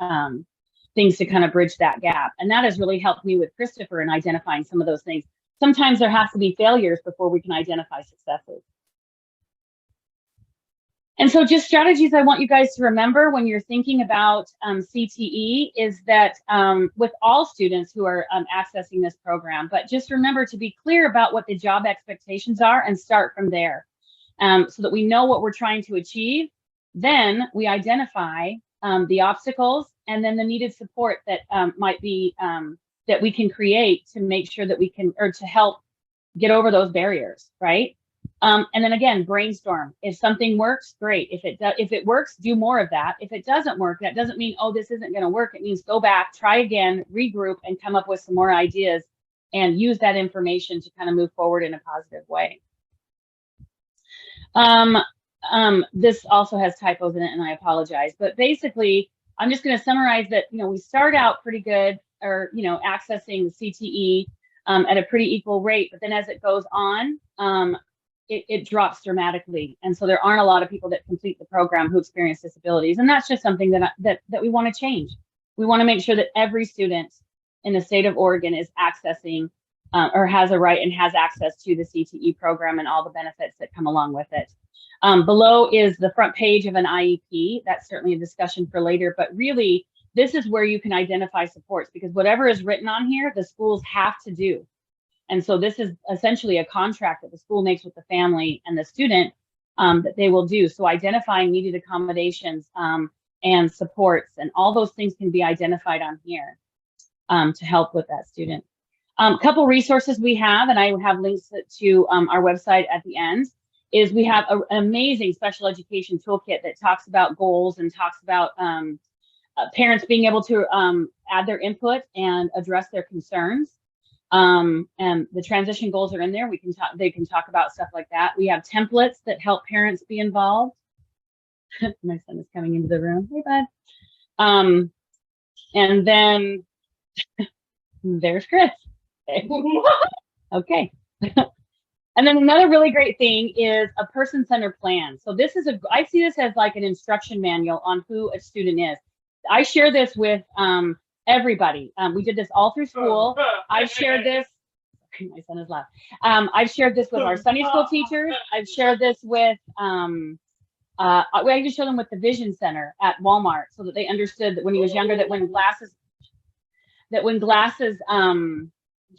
things to kind of bridge that gap. And that has really helped me with Christopher in identifying some of those things. Sometimes there has to be failures before we can identify successes. And so just strategies I want you guys to remember when you're thinking about CTE is that with all students who are accessing this program, but just remember to be clear about what the job expectations are and start from there so that we know what we're trying to achieve. Then we identify the obstacles and then the needed support that might be that we can create to make sure that we can, or to help get over those barriers, right? And then again, brainstorm. If something works, great. If it works, do more of that. If it doesn't work, that doesn't mean, oh, this isn't going to work. It means go back, try again, regroup, and come up with some more ideas and use that information to kind of move forward in a positive way. This also has typos in it, and I apologize. But basically, I'm just going to summarize that, you know, we start out pretty good, or, you know, accessing CTE at a pretty equal rate. But then as it goes on, it drops dramatically. And so there aren't a lot of people that complete the program who experience disabilities. And that's just something that we want to change. We want to make sure that every student in the state of Oregon is accessing or has a right and has access to the CTE program and all the benefits that come along with it. Below is the front page of an IEP. That's certainly a discussion for later, but really this is where you can identify supports, because whatever is written on here, the schools have to do. And so this is essentially a contract that the school makes with the family and the student that they will do. So identifying needed accommodations and supports and all those things can be identified on here to help with that student. Couple resources we have, and I have links to our website at the end, is we have an amazing special education toolkit that talks about goals and talks about parents being able to add their input and address their concerns. And the transition goals are in there. We can talk, they can talk about stuff like that. We have templates that help parents be involved. My son is coming into the room. Hey, bud. And then there's Chris. Okay. And then another really great thing is a person-centered plan. So this is I see this as like an instruction manual on who a student is. I share this with everybody. We did this all through school. I've shared this. My son is loud. I've shared this with our Sunday school teachers. I've shared this with, we actually showed them with the Vision Center at Walmart so that they understood that when he was younger, that when glasses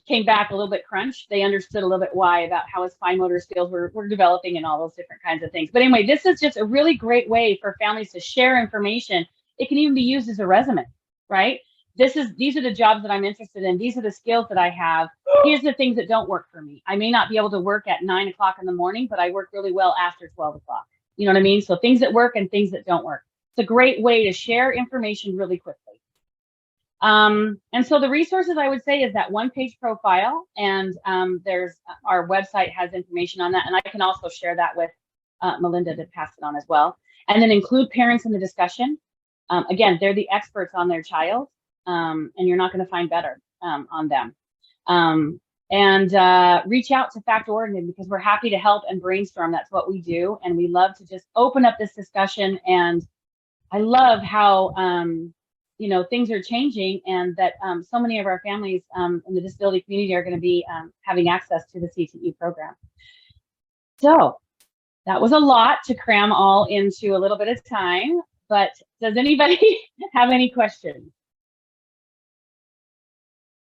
came back a little bit crunched, they understood a little bit why, about how his fine motor skills were developing and all those different kinds of things. But anyway, this is just a really great way for families to share information. It can even be used as a resume, right? These are the jobs that I'm interested in. These are the skills that I have. Here's the things that don't work for me. I may not be able to work at 9 o'clock in the morning, but I work really well after 12 o'clock. You know what I mean? So things that work and things that don't work. It's a great way to share information really quickly. And so the resources I would say is that one-page profile, and there's our website has information on that, and I can also share that with Melinda to pass it on as well. And then include parents in the discussion. Again, they're the experts on their child, and you're not going to find better on them. And reach out to Fact Oregon, because we're happy to help and brainstorm. That's what we do, and we love to just open up this discussion. And I love how you know, things are changing, and that so many of our families in the disability community are going to be having access to the CTE program. So that was a lot to cram all into a little bit of time, but does anybody have any questions?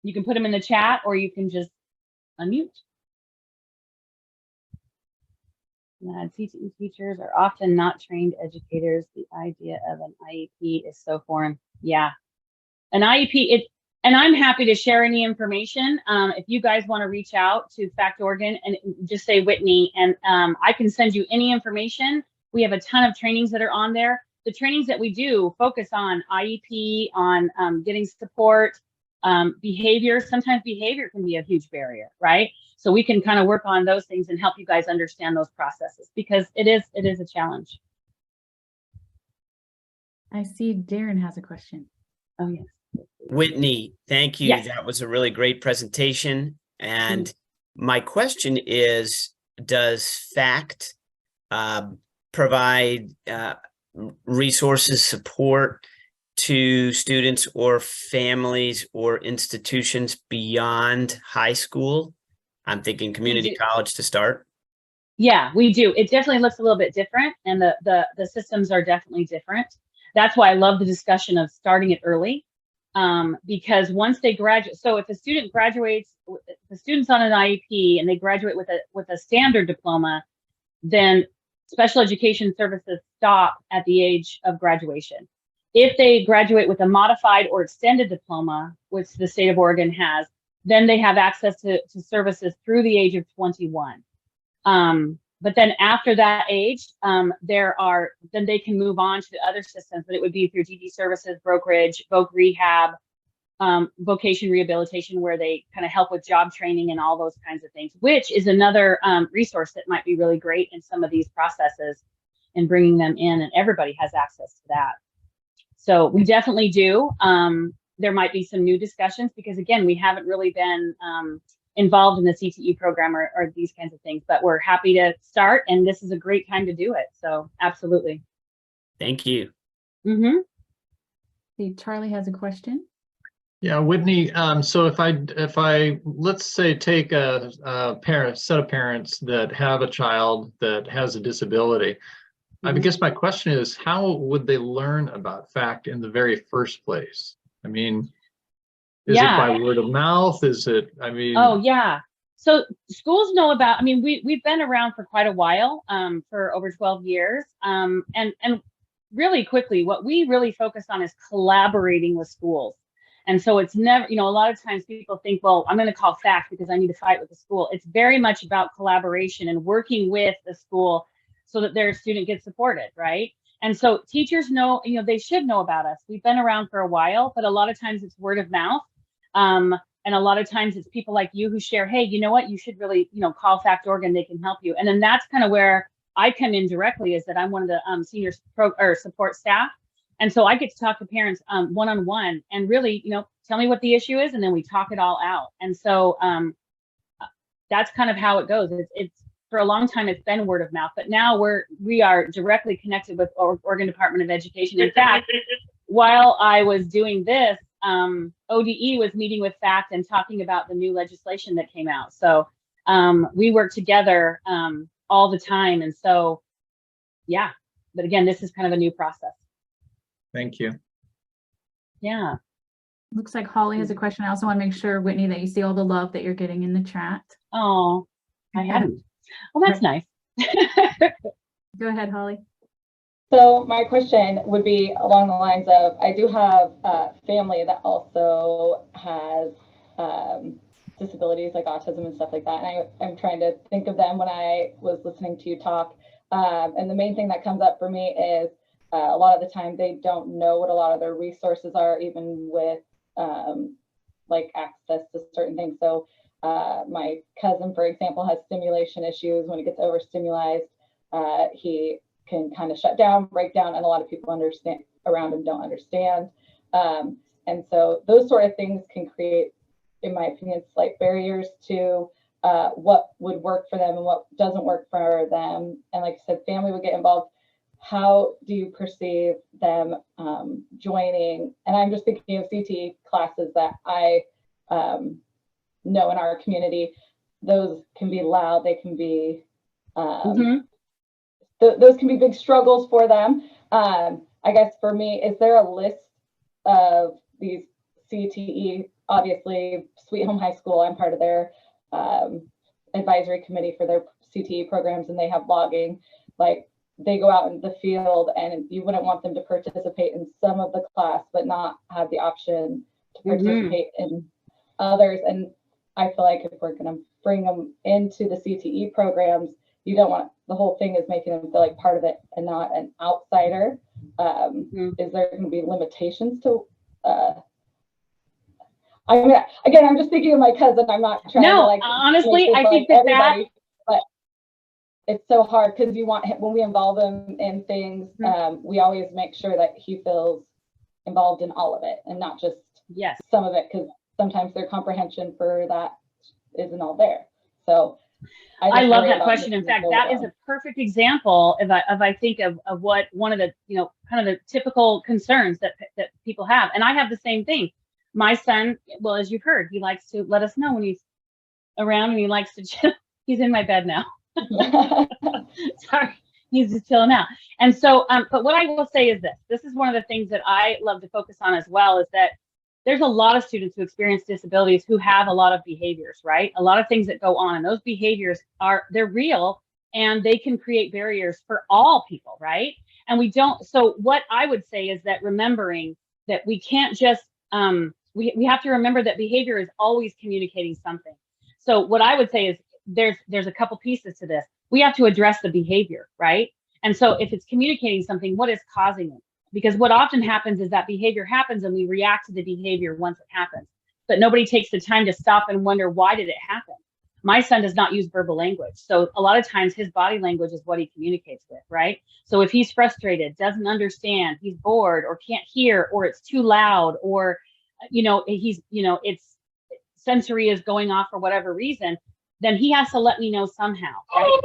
You can put them in the chat, or you can just unmute. CTE teachers are often not trained educators. The idea of an IEP is so foreign. Yeah, an IEP, and I'm happy to share any information. If you guys want to reach out to Fact Oregon and just say Whitney, and I can send you any information. We have a ton of trainings that are on there. The trainings that we do focus on IEP, on getting support, behavior. Sometimes behavior can be a huge barrier, right? So we can kind of work on those things and help you guys understand those processes, because it is a challenge. I see Darren has a question. Oh, yes. Whitney, thank you. Yes. That was a really great presentation. And my question is, does FACT provide resources, support to students or families or institutions beyond high school? I'm thinking community college to start. Yeah, we do. It definitely looks a little bit different, and the systems are definitely different. That's why I love the discussion of starting it early, because once they graduate, so if a student graduates, if the student's on an IEP and they graduate with a standard diploma, then special education services stop at the age of graduation. If they graduate with a modified or extended diploma, which the state of Oregon has, then they have access to services through the age of 21. But then after that age, then they can move on to the other systems, but it would be through DD services, brokerage, voc rehab, vocation rehabilitation, where they kind of help with job training and all those kinds of things, which is another resource that might be really great in some of these processes and bringing them in, and everybody has access to that. So we definitely do. There might be some new discussions, because again, we haven't really been involved in the CTE program or these kinds of things, but we're happy to start, and this is a great time to do it. So absolutely. Thank you. Mm-hmm. See, Charlie has a question. Yeah, Whitney. So if I let's say take a set of parents that have a child that has a disability, I guess my question is, how would they learn about FACT in the very first place? I mean, is it by word of mouth? Is it, I mean. Oh, yeah. So schools know about, I mean, we've been around for quite a while, for over 12 years. And really quickly, what we really focus on is collaborating with schools. And so it's never, you know, a lot of times people think, well, I'm going to call FACT because I need to fight with the school. It's very much about collaboration and working with the school so that their student gets supported, right? And so teachers know, you know, they should know about us. We've been around for a while, but a lot of times it's word of mouth. And a lot of times it's people like you who share, hey, you know what, you should really, call Fact.org and they can help you. And then that's kind of where I come in directly, is that I'm one of the senior support staff. And so I get to talk to parents one-on-one and really, tell me what the issue is, and then we talk it all out. And so that's kind of how it goes. It's for a long time, it's been word of mouth, but now we are directly connected with Oregon Department of Education. In fact, while I was doing this, ODE was meeting with FACT and talking about the new legislation that came out. So we work together all the time. And so, yeah, but again, this is kind of a new process. Thank you. Yeah. Looks like Holly has a question. I also want to make sure, Whitney, that you see all the love that you're getting in the chat. Oh, I hadn't. Well, that's nice. Go ahead, Holly. So my question would be along the lines of, I do have a family that also has disabilities like autism and stuff like that. And I'm trying to think of them when I was listening to you talk. And the main thing that comes up for me is a lot of the time they don't know what a lot of their resources are, even with like access to certain things. So my cousin, for example, has stimulation issues. When he gets overstimulated, he can kind of shut down, break down, and a lot of people around him don't understand. And so those sort of things can create, in my opinion, slight barriers to what would work for them and what doesn't work for them. And like I said, family would get involved. How do you perceive them joining? And I'm just thinking of CTE classes that I know in our community. Those can be loud. They can be those can be big struggles for them. I guess for me, is there a list of these CTE? Obviously, Sweet Home High School, I'm part of their advisory committee for their CTE programs, and they have logging. Like, they go out in the field, and you wouldn't want them to participate in some of the class, but not have the option to participate in others. And I feel like if we're going to bring them into the CTE programs, you don't want, the whole thing is making them feel like part of it and not an outsider. Is there going to be limitations to, I mean, again, I'm just thinking of my cousin. I'm not trying to like, honestly, I think that but it's so hard because you want him, when we involve him in things, we always make sure that he feels involved in all of it and not just some of it, because sometimes their comprehension for that isn't all there. So I love that question. In fact, that is a perfect example of I think of what one of the, kind of the typical concerns that people have. And I have the same thing. My son, well, as you've heard, he likes to let us know when he's around, and he likes to chill. He's in my bed now. Sorry, he's just chilling out. And so, but what I will say is this is one of the things that I love to focus on as well, is that there's a lot of students who experience disabilities who have a lot of behaviors, right? A lot of things that go on, and those behaviors they're real, and they can create barriers for all people, right? And we don't, so what I would say is that remembering that we can't just, we have to remember that behavior is always communicating something. So what I would say is there's a couple pieces to this. We have to address the behavior, right? And so if it's communicating something, what is causing it? Because what often happens is that behavior happens and we react to the behavior once it happens, but nobody takes the time to stop and wonder, why did it happen? My son does not use verbal language. So a lot of times his body language is what he communicates with, right? So if he's frustrated, doesn't understand, he's bored or can't hear, or it's too loud, or, he's, it's sensory is going off for whatever reason, then he has to let me know somehow, right?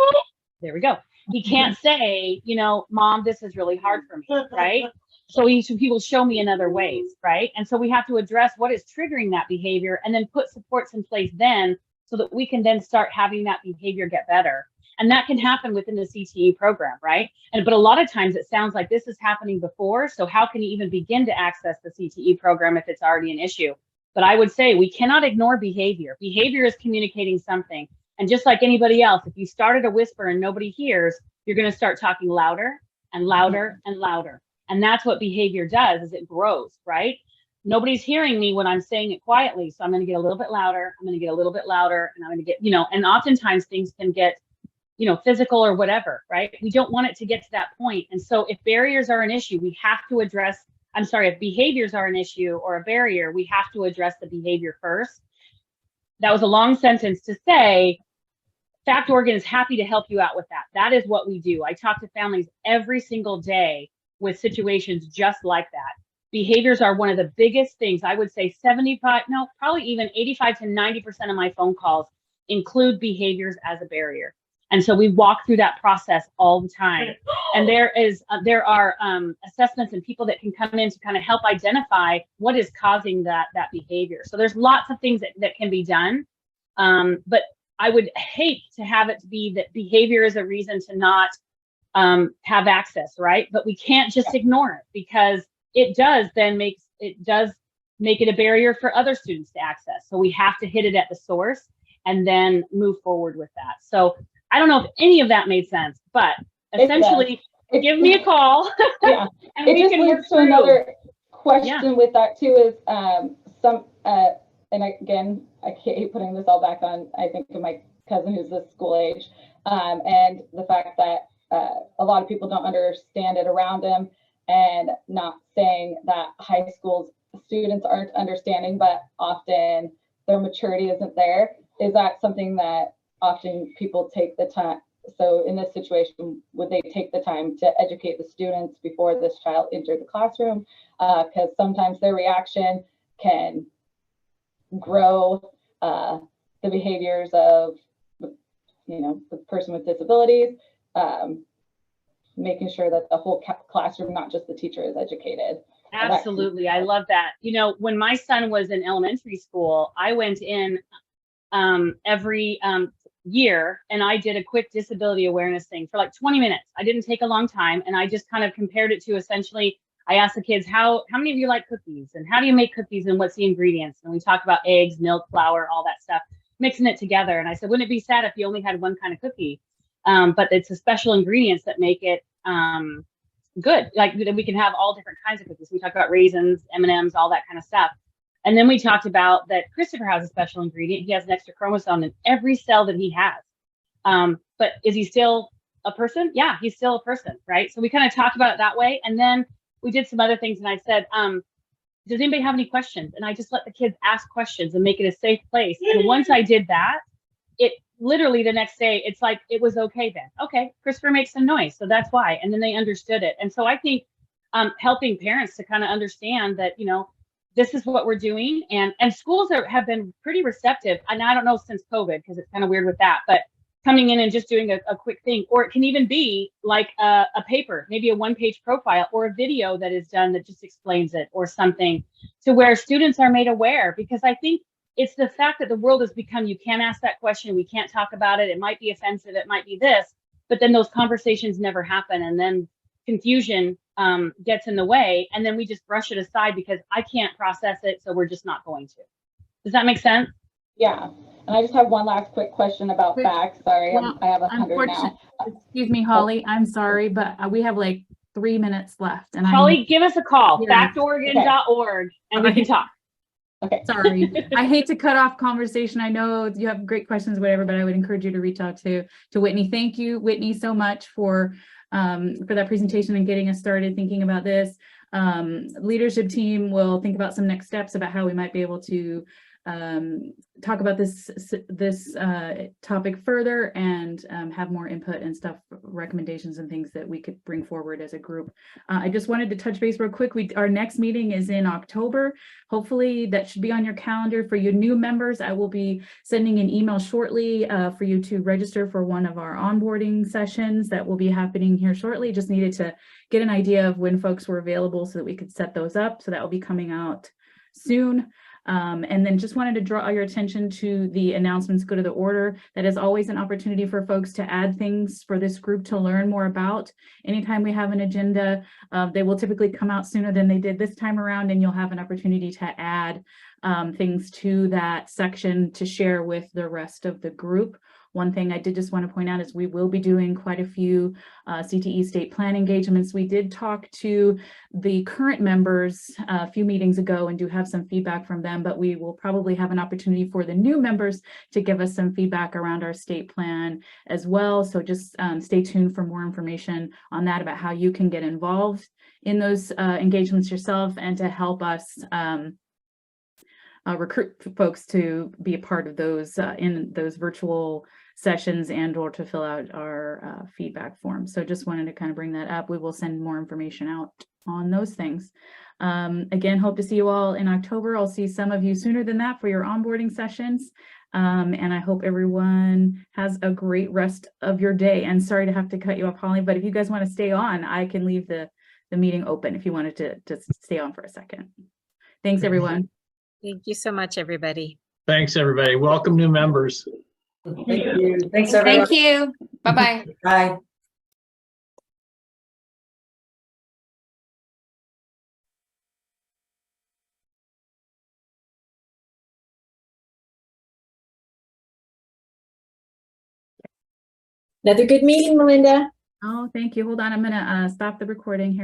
There we go. He can't say, Mom, this is really hard for me, right? So he will show me in other ways, right? And so we have to address what is triggering that behavior, and then put supports in place then, so that we can then start having that behavior get better. And that can happen within the CTE program, right? But a lot of times it sounds like this is happening before. So how can you even begin to access the CTE program if it's already an issue? But I would say we cannot ignore behavior. Behavior is communicating something. And just like anybody else, if you started a whisper and nobody hears, you're going to start talking louder and louder and louder. And that's what behavior does, is it grows, right? Nobody's hearing me when I'm saying it quietly. So I'm going to get a little bit louder. I'm going to get a little bit louder, and I'm going to get, and oftentimes things can get, physical or whatever, right? We don't want it to get to that point. And so if barriers are an issue, we have to address, if behaviors are an issue or a barrier, we have to address the behavior first. that was a long sentence to say, Fact Oregon is happy to help you out with that. That is what we do. I talk to families every single day with situations just like that. Behaviors are one of the biggest things. I would say 75, no, probably even 85 to 90% of my phone calls include behaviors as a barrier. And so we walk through that process all the time. And there are assessments and people that can come in to kind of help identify what is causing that behavior. So there's lots of things that can be done. But I would hate to have it to be that behavior is a reason to not have access, right? But we can't just ignore it, because it does make it a barrier for other students to access. So we have to hit it at the source and then move forward with that. So I don't know if any of that made sense, but essentially give me a call. Yeah, and it we just can work leads to through. another question with that too, is and again, I hate putting this all back on, I think, of my cousin who's this school age, and the fact that a lot of people don't understand it around them, and not saying that high school students aren't understanding, but often their maturity isn't there. Is that something that often people take the time? So in this situation, would they take the time to educate the students before this child entered the classroom? Because sometimes their reaction can grow the behaviors of, the person with disabilities, making sure that the whole classroom, not just the teacher, is educated. Absolutely. I love that. When my son was in elementary school, I went in every year and I did a quick disability awareness thing for like 20 minutes. I didn't take a long time, and I just kind of compared it to, essentially, I asked the kids, how many of you like cookies, and how do you make cookies, and what's the ingredients? And we talked about eggs, milk, flour, all that stuff, mixing it together. And I said, wouldn't it be sad if you only had one kind of cookie? But it's the special ingredients that make it good. Like, we can have all different kinds of cookies. We talked about raisins, M&Ms, all that kind of stuff. And then we talked about that Christopher has a special ingredient. He has an extra chromosome in every cell that he has. But is he still a person? Yeah, he's still a person, right? So we kind of talked about it that way. And then we did some other things, and I said, does anybody have any questions? And I just let the kids ask questions and make it a safe place. And once I did that, it literally the next day, it's like, it was okay then. Okay, Christopher makes some noise, so that's why. And then they understood it. And so I think helping parents to kind of understand that, this is what we're doing. And schools have been pretty receptive. And I don't know since COVID, because it's kind of weird with that, but coming in and just doing a quick thing, or it can even be like a paper, maybe a one-page profile, or a video that is done that just explains it, or something, to where students are made aware. Because I think it's the fact that the world has become, you can't ask that question, we can't talk about it, it might be offensive, it might be this, but then those conversations never happen, and then confusion gets in the way, and then we just brush it aside because I can't process it, so we're just not going to. Does that make sense? Yeah. And I just have one last quick question about facts. Sorry, Well, I have 100 now. Excuse me, Holly, I'm sorry, but we have like 3 minutes left. And Holly, give us a call, Yeah. factoregon.org, and we can talk. Okay. Sorry, I hate to cut off conversation. I know you have great questions, whatever, but I would encourage you to reach out to Whitney. Thank you, Whitney, so much for that presentation and getting us started thinking about this. Leadership team will think about some next steps about how we might be able to talk about this topic further, and have more input and stuff, recommendations and things that we could bring forward as a group. I just wanted to touch base real quick. Our next meeting is in October. Hopefully that should be on your calendar. For you new members, I will be sending an email shortly for you to register for one of our onboarding sessions that will be happening here shortly. Just needed to get an idea of when folks were available so that we could set those up. So that will be coming out soon. And then just wanted to draw your attention to the announcements go to the order. That is always an opportunity for folks to add things for this group to learn more about. Anytime we have an agenda, they will typically come out sooner than they did this time around, and you'll have an opportunity to add things to that section to share with the rest of the group. One thing I did just want to point out is we will be doing quite a few CTE state plan engagements. We did talk to the current members a few meetings ago and do have some feedback from them, but we will probably have an opportunity for the new members to give us some feedback around our state plan as well. So just stay tuned for more information on that, about how you can get involved in those engagements yourself, and to help us recruit folks to be a part of those in those virtual sessions and or to fill out our feedback form. So just wanted to kind of bring that up. We will send more information out on those things. Again, hope to see you all in October. I'll see some of you sooner than that for your onboarding sessions. And I hope everyone has a great rest of your day. And sorry to have to cut you off, Holly, but if you guys want to stay on, I can leave the meeting open if you wanted to just stay on for a second. Thanks, everyone. Thank you so much, everybody. Thanks, everybody. Welcome new members. Thank you. Thanks, everyone. Thank you. Bye-bye. Bye. Another good meeting, Melinda. Oh, thank you. Hold on. I'm going to stop the recording here.